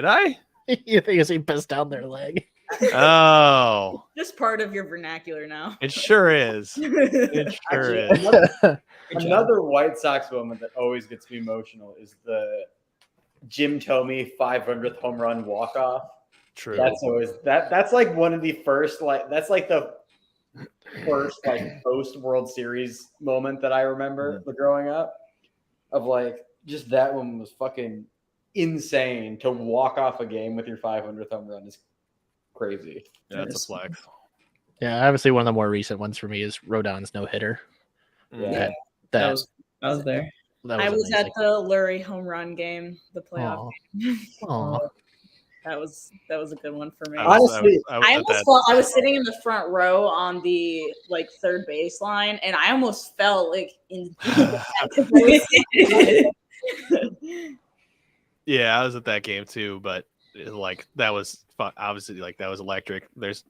I? You think he pissed down their leg? Oh, Just part of your vernacular now. it sure is. It sure Actually, is. Another White Sox moment that always gets me emotional is the Jim Thome 500th home run walk off. True. That's always that's like one of the first that's like the first like post World Series moment that I remember growing up, of like just that one was fucking insane. To walk off a game with your 500th home run is crazy. Yeah, that's a flex. Yeah, obviously one of the more recent ones for me is Rodon's no hitter. Yeah. I was there. I was at the Lurie home run game, the playoff game. Aww. That was a good one for me. Honestly, I was sitting in the front row on the like third baseline, and I almost felt like in. Yeah, I was at that game too, but like that was obviously like that was electric. There's,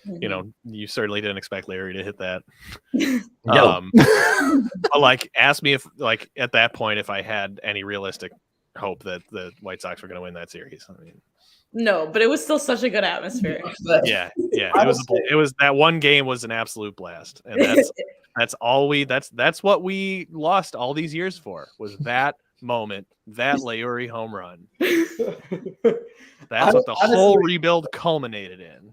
you know, you certainly didn't expect Larry to hit that. But like, ask me if like at that point if I had any realistic hope that the White Sox were going to win that series. I mean, no, but it was still such a good atmosphere. Yeah. It was that one game was an absolute blast, and that's what we lost all these years for, was that moment, that Leury home run. That's what the whole rebuild culminated in.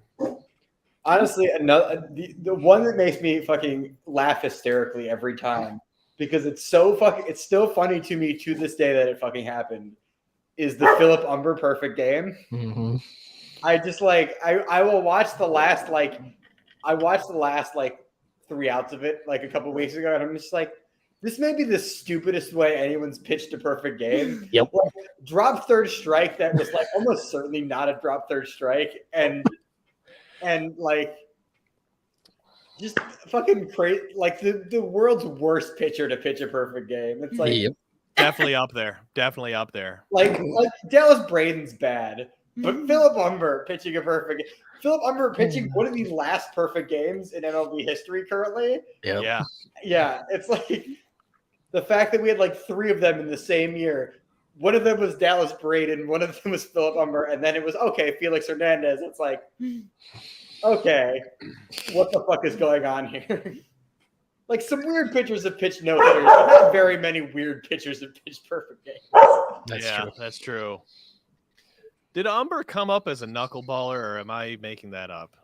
Honestly, the one that makes me fucking laugh hysterically every time, because it's still funny to me to this day that it fucking happened, is the Philip Umber perfect game. Mm-hmm. I just like I will watch the last like 3 outs of it like a couple weeks ago, and I'm just like, this may be the stupidest way anyone's pitched a perfect game. Yep. Like, drop third strike that was like almost certainly not a drop third strike, and like just fucking crazy, like the world's worst pitcher to pitch a perfect game. It's like definitely up there. Like Dallas Braden's bad, but Philip Umber pitching a perfect game. Philip Umber pitching one of the last perfect games in MLB history currently. Yep. Yeah. It's like the fact that we had like 3 of them in the same year. One of them was Dallas Braden, one of them was Philip Umber, and then it was Felix Hernandez. It's like, okay, what the fuck is going on here? Like, some weird pitchers have pitched no hitters, but not very many weird pitchers have pitched perfect games. That's true. Did Umber come up as a knuckleballer, or am I making that up?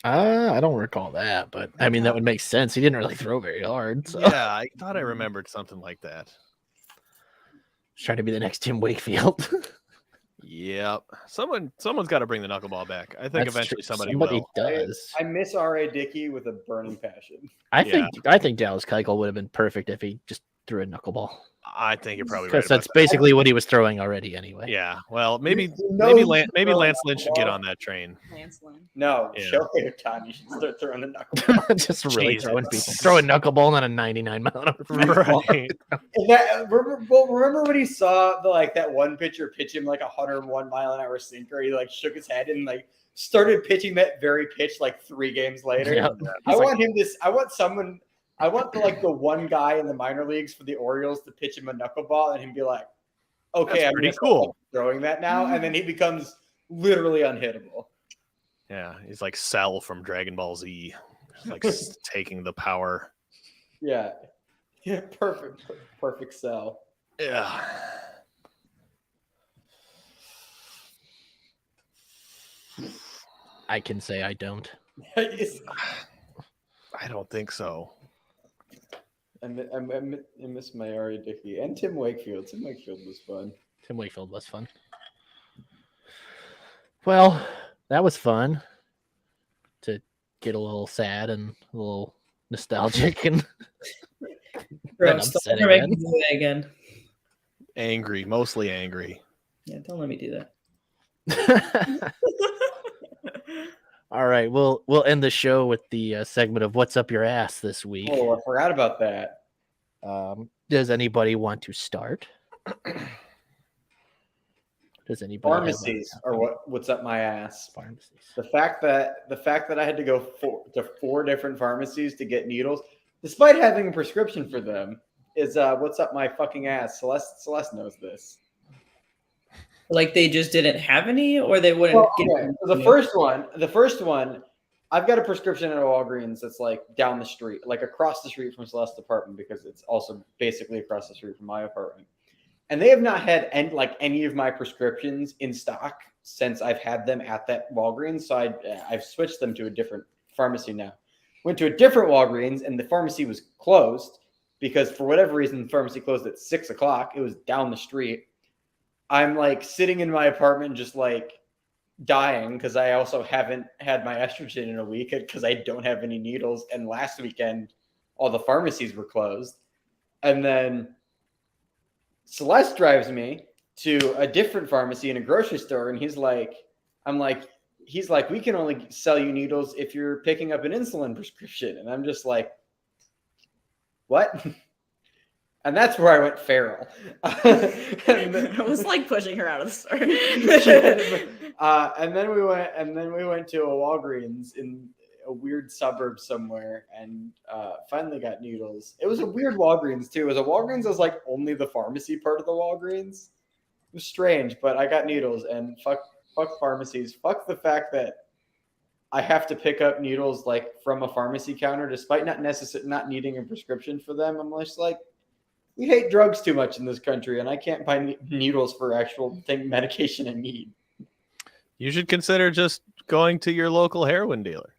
I don't recall that, but I mean that would make sense. He didn't really throw very hard. So. Yeah, I thought I remembered something like that. Trying to be the next Tim Wakefield. Yep. Someone's got to bring the knuckleball back. I think eventually somebody will. Does. I miss R.A. Dickey with a burning passion. I think Dallas Keuchel would have been perfect if he just threw a knuckleball. I think you're probably right. Because that's basically what he was throwing already anyway. Yeah. Well, maybe Lance Lynch should get on that train. No, Shohei Ohtani should start throwing the knuckleball. Just really throwing people. Throw a knuckleball on a 99-mile-an-hour. Right. Remember when he saw that one pitcher pitch him like a 101-mile-an-hour sinker? He like shook his head and like started pitching that very pitch like 3 games later. Yeah. I want the one guy in the minor leagues for the Orioles to pitch him a knuckleball and him be like, okay, I'm pretty cool throwing that now. And then he becomes literally unhittable. Yeah. He's like Cell from Dragon Ball Z. Just like taking the power. Yeah. Yeah. Perfect Cell. Yeah. I can say I don't. I don't think so. I miss my R.A. Dickey and Tim Wakefield. Tim Wakefield was fun. Well, that was fun to get a little sad and a little nostalgic and again. Angry, mostly angry. Yeah, don't let me do that. All right, we'll end the show with the segment of What's Up Your Ass this week. Oh, I forgot about that. Does anybody want to start? Does anybody Pharmacies are what's up my ass. Pharmacies. The fact that I had to go to 4 different pharmacies to get needles, despite having a prescription for them, is what's up my fucking ass. Celeste knows this. Like they just didn't have any, or they wouldn't get them. So the first one, I've got a prescription at a Walgreens that's like down the street, like across the street from Celeste's apartment, because it's also basically across the street from my apartment. And they have not had any of my prescriptions in stock since I've had them at that Walgreens. So I've switched them to a different pharmacy now. Went to a different Walgreens and the pharmacy was closed because for whatever reason, the pharmacy closed at 6 o'clock. It was down the street. I'm like sitting in my apartment just like dying because I also haven't had my estrogen in a week because I don't have any needles. And last weekend, all the pharmacies were closed. And then Celeste drives me to a different pharmacy in a grocery store. And he's like, we can only sell you needles if you're picking up an insulin prescription. And I'm just like, what? And that's where I went feral. I was like pushing her out of the store. And then we went to a Walgreens in a weird suburb somewhere and finally got needles. It was a weird Walgreens too. It was a Walgreens that was like only the pharmacy part of the Walgreens. It was strange, but I got needles and fuck pharmacies. Fuck the fact that I have to pick up needles like from a pharmacy counter despite not needing a prescription for them. I'm just like, we hate drugs too much in this country, and I can't buy needles for actual medication I need. You should consider just going to your local heroin dealer.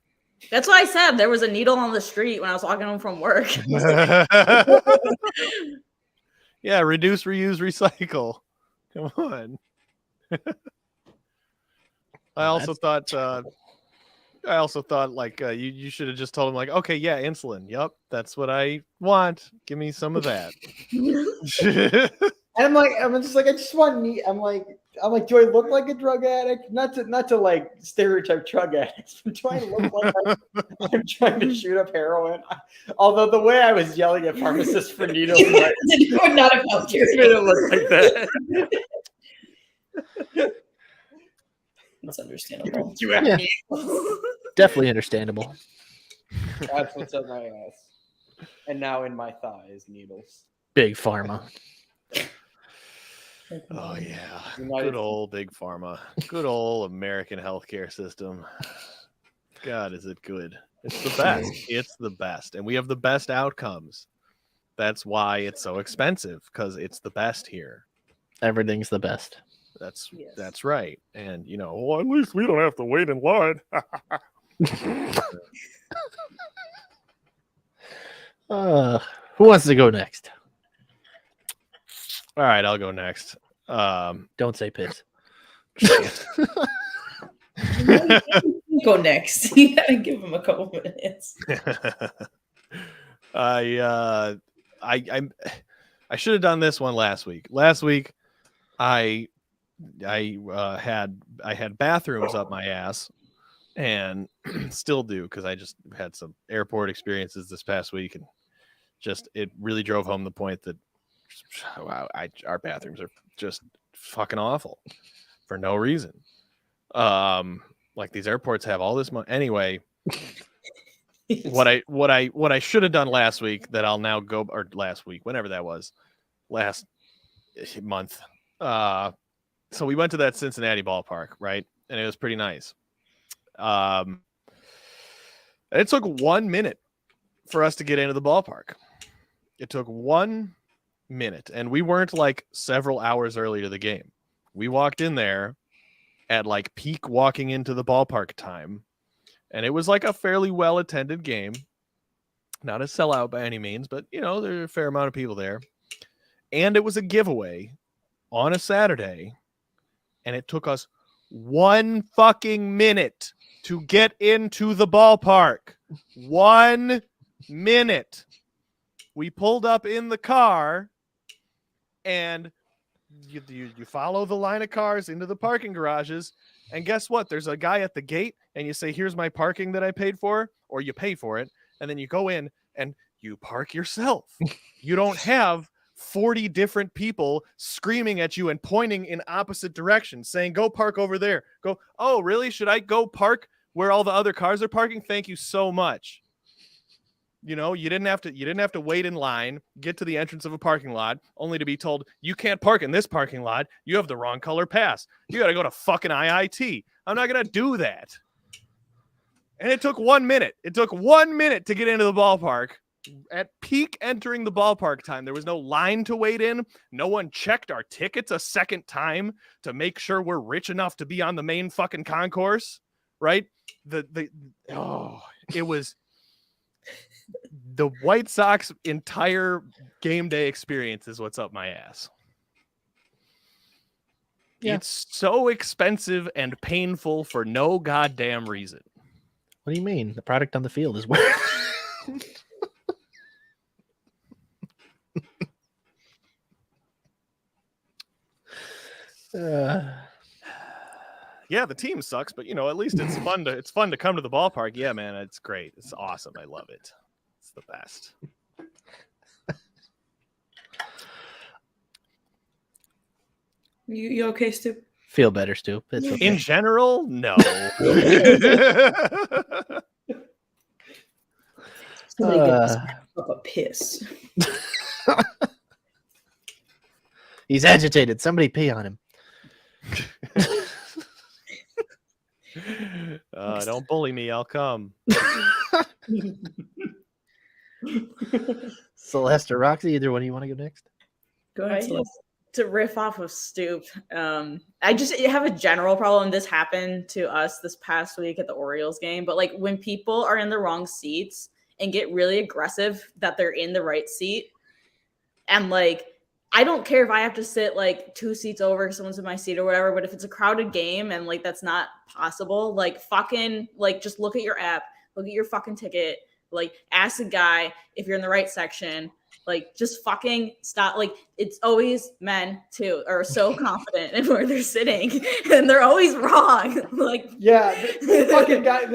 That's what I said. There was a needle on the street when I was walking home from work. Yeah, reduce, reuse, recycle. Come on. I also thought like you should have just told him like, okay, yeah, insulin. Yep, that's what I want. Give me some of that. And I'm just like, I just want meat. I'm like, do I look like a drug addict? Not to like stereotype drug addicts, but do I look like I'm trying to shoot up heroin? Although the way I was yelling at pharmacists for needles would not have helped you. Made it look like that. That's understandable. Yeah. Definitely understandable. That's what's up my ass. And now in my thigh is needles. Big pharma. Oh yeah, good old big pharma, good old American healthcare system. God, is it good? It's the best. It's the best, and we have the best outcomes. That's why it's so expensive, because it's the best here. Everything's the best. That's right. And well, at least we don't have to wait in line. Who wants to go next? All right, I'll go next. Don't say piss. Go next. You gotta give him a couple minutes. I should have done this one last week. Last week, I had bathrooms up my ass, and still do, because I just had some airport experiences this past week, and just it really drove home the point that our bathrooms are just fucking awful for no reason. Like these airports have all this money. Anyway, what I should have done last week that I'll now go, or last week, whenever that was, last month. So we went to that Cincinnati ballpark, right? And it was pretty nice. It took 1 minute for us to get into the ballpark. It took 1 minute, and we weren't like several hours early to the game. We walked in there at like peak walking into the ballpark time, and it was like a fairly well attended game. Not a sellout by any means, but there's a fair amount of people there. And it was a giveaway on a Saturday, and it took us 1 fucking minute to get into the ballpark. 1 minute. We pulled up in the car, and you follow the line of cars into the parking garages, and guess what? There's a guy at the gate, and you say, here's my parking that I paid for, or you pay for it, and then you go in and you park yourself. You don't have 40 different people screaming at you and pointing in opposite directions, saying, go park over there. Go, oh, really? Should I go park where all the other cars are parking? Thank you so much. You know, you didn't have to wait in line, get to the entrance of a parking lot, only to be told you can't park in this parking lot. You have the wrong color pass. You got to go to fucking IIT. I'm not going to do that. And it took 1 minute. It took 1 minute to get into the ballpark. At peak entering the ballpark time, there was no line to wait in. No one checked our tickets a second time to make sure we're rich enough to be on the main fucking concourse, right? It was the White Sox entire game day experience is what's up my ass. Yeah. It's so expensive and painful for no goddamn reason. What do you mean? The product on the field is worth. Yeah, the team sucks, but you know, at least it's fun to come to the ballpark. Yeah, man, it's great. It's awesome. I love it. It's the best. You okay, Stu? Feel better, Stu. It's okay. In general, no. Somebody get this up a piss. He's agitated. Somebody pee on him. Don't bully me. I'll come. Celeste or Roxy, either one of you want to go next? Go ahead, Celeste. To riff off of Stoop, I just have a general problem. This happened to us this past week at the Orioles game, but like when people are in the wrong seats and get really aggressive that they're in the right seat, and like I don't care if I have to sit like 2 seats over, someone's in my seat or whatever, but if it's a crowded game and like that's not possible, like fucking like just look at your app, look at your fucking ticket, like ask a guy if you're in the right section. Like, just fucking stop. Like, it's always men, too, are so confident in where they're sitting, and they're always wrong. Like, yeah, this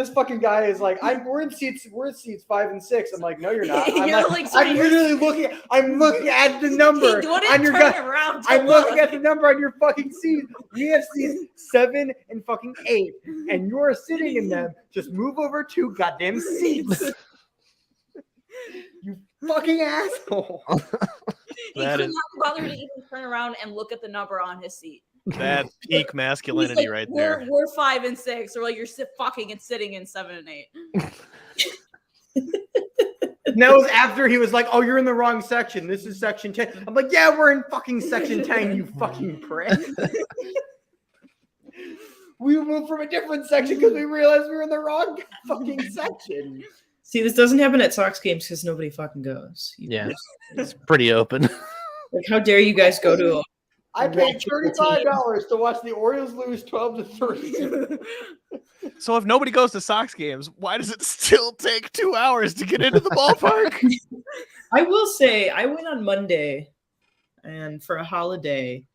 fucking guy is like, we're in seats 5 and 6. I'm like, no, you're not. I'm literally looking. I'm looking at the number on your guy. I'm looking at the number on your fucking seat. We have seats 7 and fucking 8, and you're sitting in them. Just move over 2 goddamn seats. You fucking asshole. He could not bother to even turn around and look at the number on his seat. That's peak masculinity like, right there. We're 5 and 6, or like you're fucking and sitting in 7 and 8. And that was after he was like, "Oh, you're in the wrong section. This is section 10." I'm like, "Yeah, we're in fucking section 10, you fucking prick." We moved from a different section because we realized we were in the wrong fucking section. See, this doesn't happen at Sox games because nobody fucking goes. Yeah, it's pretty open. Like, how dare you guys go to? I paid $35 to watch the Orioles lose 12-3. So if nobody goes to Sox games, why does it still take 2 hours to get into the ballpark? I will say, I went on Monday, and for a holiday,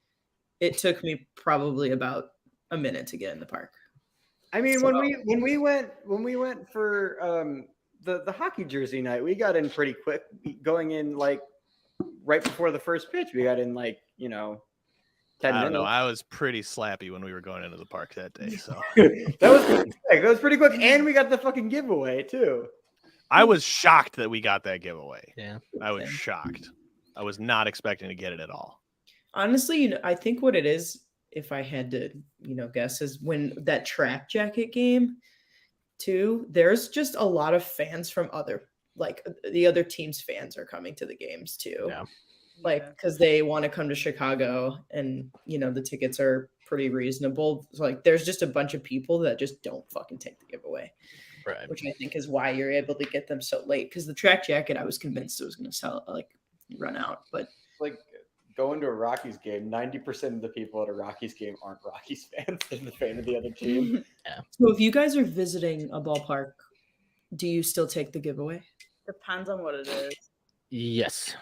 it took me probably about a minute to get in the park. I mean, so, when we went for the hockey jersey night, we got in pretty quick, going in like right before the first pitch. We got in like, 10 minutes. I don't know. I was pretty slappy when we were going into the park that day. So that was pretty quick. And we got the fucking giveaway too. I was shocked that we got that giveaway. Yeah. I was shocked. I was not expecting to get it at all. Honestly, I think what it is, if I had to, guess, is when that track jacket game too, there's just a lot of fans from the other team's fans are coming to the games too. Yeah. Like, because they want to come to Chicago, and the tickets are pretty reasonable. So, like, there's just a bunch of people that just don't fucking take the giveaway, right? Which I think is why you're able to get them so late. Because the track jacket, I was convinced it was going to run out, but like going to a Rockies game, 90% of the people at a Rockies game aren't Rockies fans. They're the fan of the other team. Yeah. So if you guys are visiting a ballpark, do you still take the giveaway? Depends on what it is. Yes.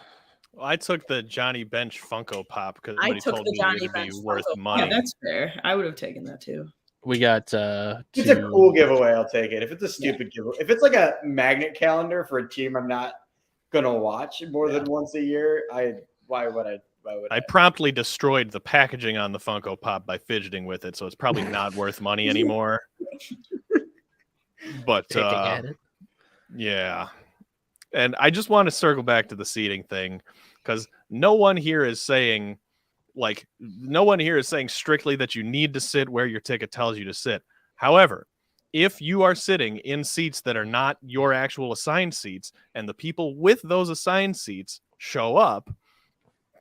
Well, I took the Johnny Bench Funko Pop because I somebody took told the me Johnny it would be Bench worth Funko money. Yeah, that's fair. I would have taken that too. We got it's a cool giveaway. I'll take it. If it's a stupid giveaway, if it's like a magnet calendar for a team I'm not gonna watch more than once a year, Why would I? I promptly destroyed the packaging on the Funko Pop by fidgeting with it, so it's probably not worth money anymore. But Picking at it. yeah. And I just want to circle back to the seating thing, because no one here is saying strictly that you need to sit where your ticket tells you to sit. However, if you are sitting in seats that are not your actual assigned seats, and the people with those assigned seats show up,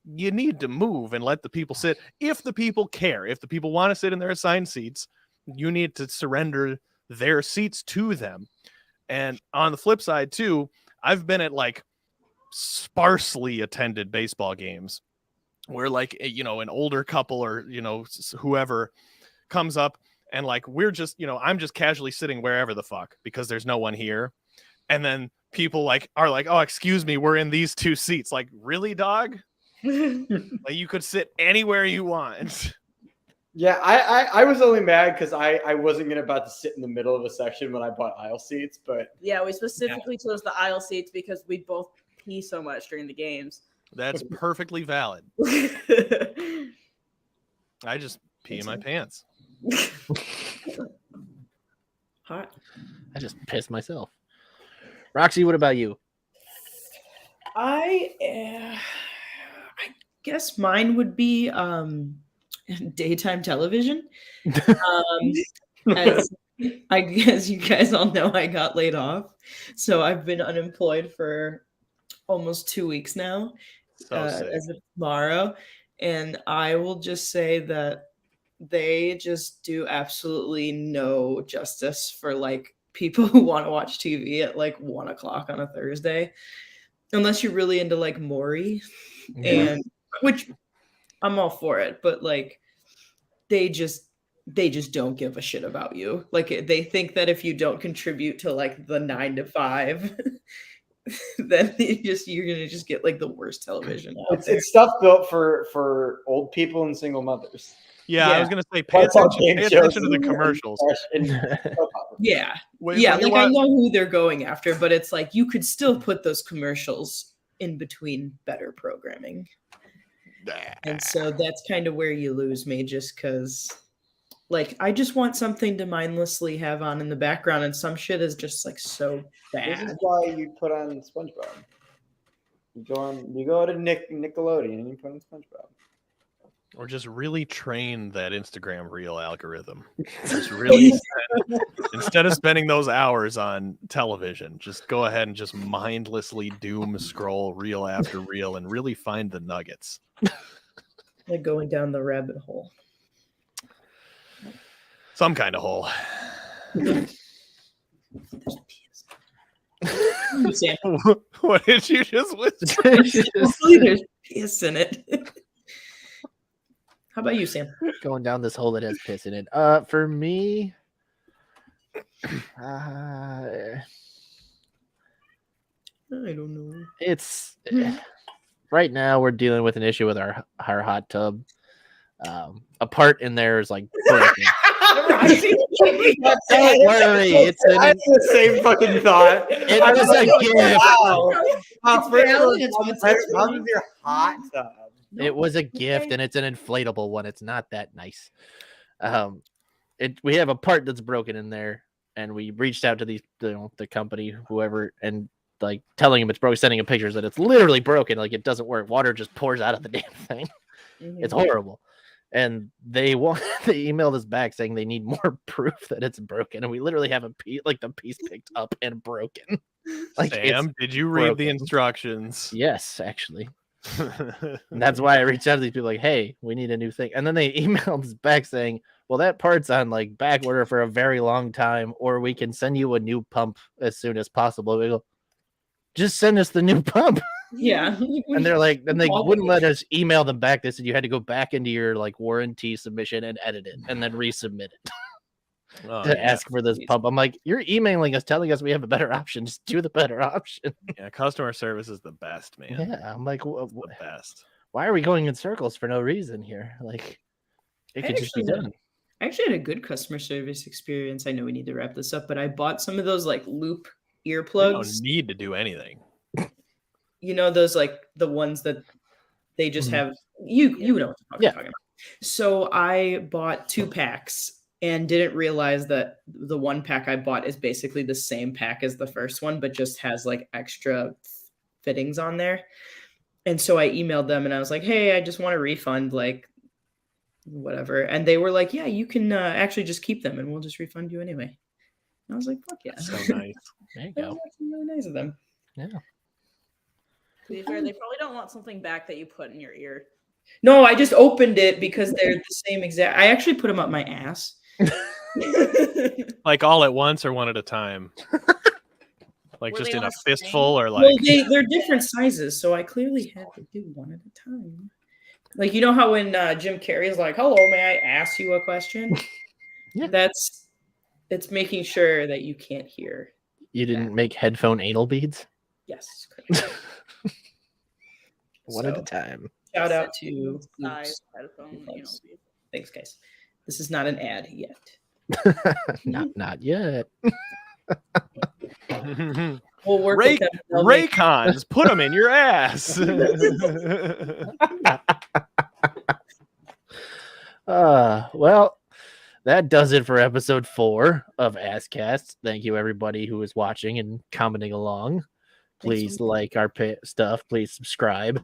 you need to move and let the people sit. If the people care, if the people want to sit in their assigned seats, you need to surrender their seats to them. And on the flip side too, I've been at like sparsely attended baseball games where like, you know, an older couple or, you know, whoever comes up and like, we're just, you know, I'm just casually sitting wherever the fuck because there's no one here. And then people like are like, oh, excuse me, we're in these two seats. Like, really, dog? Like, you could sit anywhere you want. Yeah, I was only mad because I wasn't about to sit in the middle of a section when I bought aisle seats, but yeah, we specifically chose the aisle seats because we both pee so much during the games. That's perfectly valid. I just pee in my pants. Hot. I just pissed myself. Roxy, what about you? I guess mine would be daytime television. As I guess you guys all know, I got laid off, so I've been unemployed for almost 2 weeks now, as of tomorrow. And I will just say that they just do absolutely no justice for like people who want to watch TV at like 1 o'clock on a Thursday, unless you're really into like Maury, and which I'm all for it, but like they just don't give a shit about you. Like they think that if you don't contribute to like the 9 to 5, then you're gonna just get like the worst television out there. It's stuff built for old people and single mothers. Yeah, Yeah. I was gonna say pay attention to the commercials. Yeah. When Yeah, you like I know who they're going after, but it's like you could still put those commercials in between better programming. And so that's kind of where you lose me, just because like I just want something to mindlessly have on in the background, and some shit is just like so bad. This is why you put on SpongeBob. You go to Nickelodeon and you put on SpongeBob. Or just really train that Instagram reel algorithm. Just really instead of spending those hours on television, just go ahead and just mindlessly doom scroll reel after reel and really find the nuggets. Like going down the rabbit hole. Some kind of hole. Sam. What did you just whisper? Hopefully there's piss in it. How about you, Sam? Going down this hole that has piss in it. For me, I don't know. it's right now we're dealing with an issue with our hot tub. A part in there is like broken. Don't worry, it's the same fucking thought. It was a gift. How is your hot tub? It was a gift, and it's an inflatable one. It's not that nice. We have a part that's broken in there, and we reached out to the company, whoever, and like telling them it's broken, sending them pictures that it's literally broken, like it doesn't work. Water just pours out of the damn thing. Mm-hmm. It's horrible. And they emailed us back saying they need more proof that it's broken, and we literally have the piece picked up and broken. Like, Sam, did you read the instructions? Yes, actually. And that's why I reached out to these people like, hey, we need a new thing. And then they emailed us back saying, well, that part's on like back order for a very long time, or we can send you a new pump as soon as possible. We go, just send us the new pump. Yeah. And they're like, and they wouldn't let us email them back. They said you had to go back into your like warranty submission and edit it and then resubmit it to ask for this pump. I'm like, you're emailing us telling us we have a better option. Just do the better option. Yeah, customer service is the best, man. Yeah, I'm like, the best. Why are we going in circles for no reason here? Like, it could just be done. I actually had a good customer service experience. I know we need to wrap this up, but I bought some of those like loop earplugs. You don't need to do anything. You know, those like the ones that They just Mhm. have you know what the fuck Yeah. I'm talking about. So I bought 2 packs and didn't realize that the 1 pack I bought is basically the same pack as the first one, but just has like extra fittings on there. And so I emailed them and I was like, hey, I just want a refund, like whatever. And they were like, yeah, you can actually just keep them and we'll just refund you anyway. And I was like, fuck yeah. So nice. There you That was go. actually really nice of them. Yeah. To be fair, they probably don't want something back that you put in your ear. No, I just opened it because they're the same exact. I actually put them up my ass. Like all at once or one at a time? Like Were just they in on a a string? fistful or Well, like they're different sizes, so I clearly had to do one at a time. Like, you know how when Jim Carrey's like, hello, may I ask you a question? Yeah. It's making sure that you can't hear. You didn't make headphone anal beads? Yes, correct. One at a So, time. shout out to size Oops. headphone. You know, Thanks, guys. This is not an ad yet. Not yet. We'll work with them. They'll make- Raycons, put them in your ass. Well, that does it for episode 4 of ASScast. Thank you, everybody who is watching and commenting along. Please like our stuff. Please subscribe.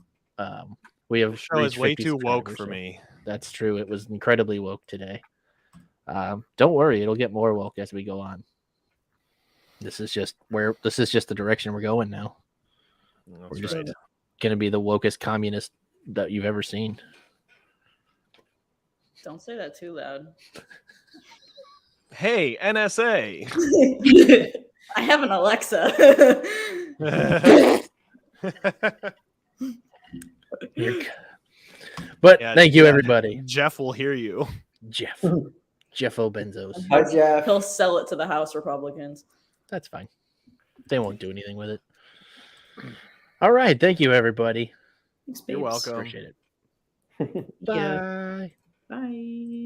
We have The show is reached way 50 too woke subscribers, for so me. That's true. It was incredibly woke today. Don't worry, it'll get more woke as we go on. This is just the direction we're going now. That's We're just right. gonna be the wokest communist that you've ever seen. don't say that too loud. Hey, NSA. I have an Alexa. But Yeah, thank you, yeah. everybody. Jeff will hear you. Jeffo Benzos. Hi, Jeff. He'll sell it to the House Republicans. That's fine. They won't do anything with it. All right. Thank you, everybody. Thanks, You're babes. welcome. Appreciate it. Yeah. Bye. Bye.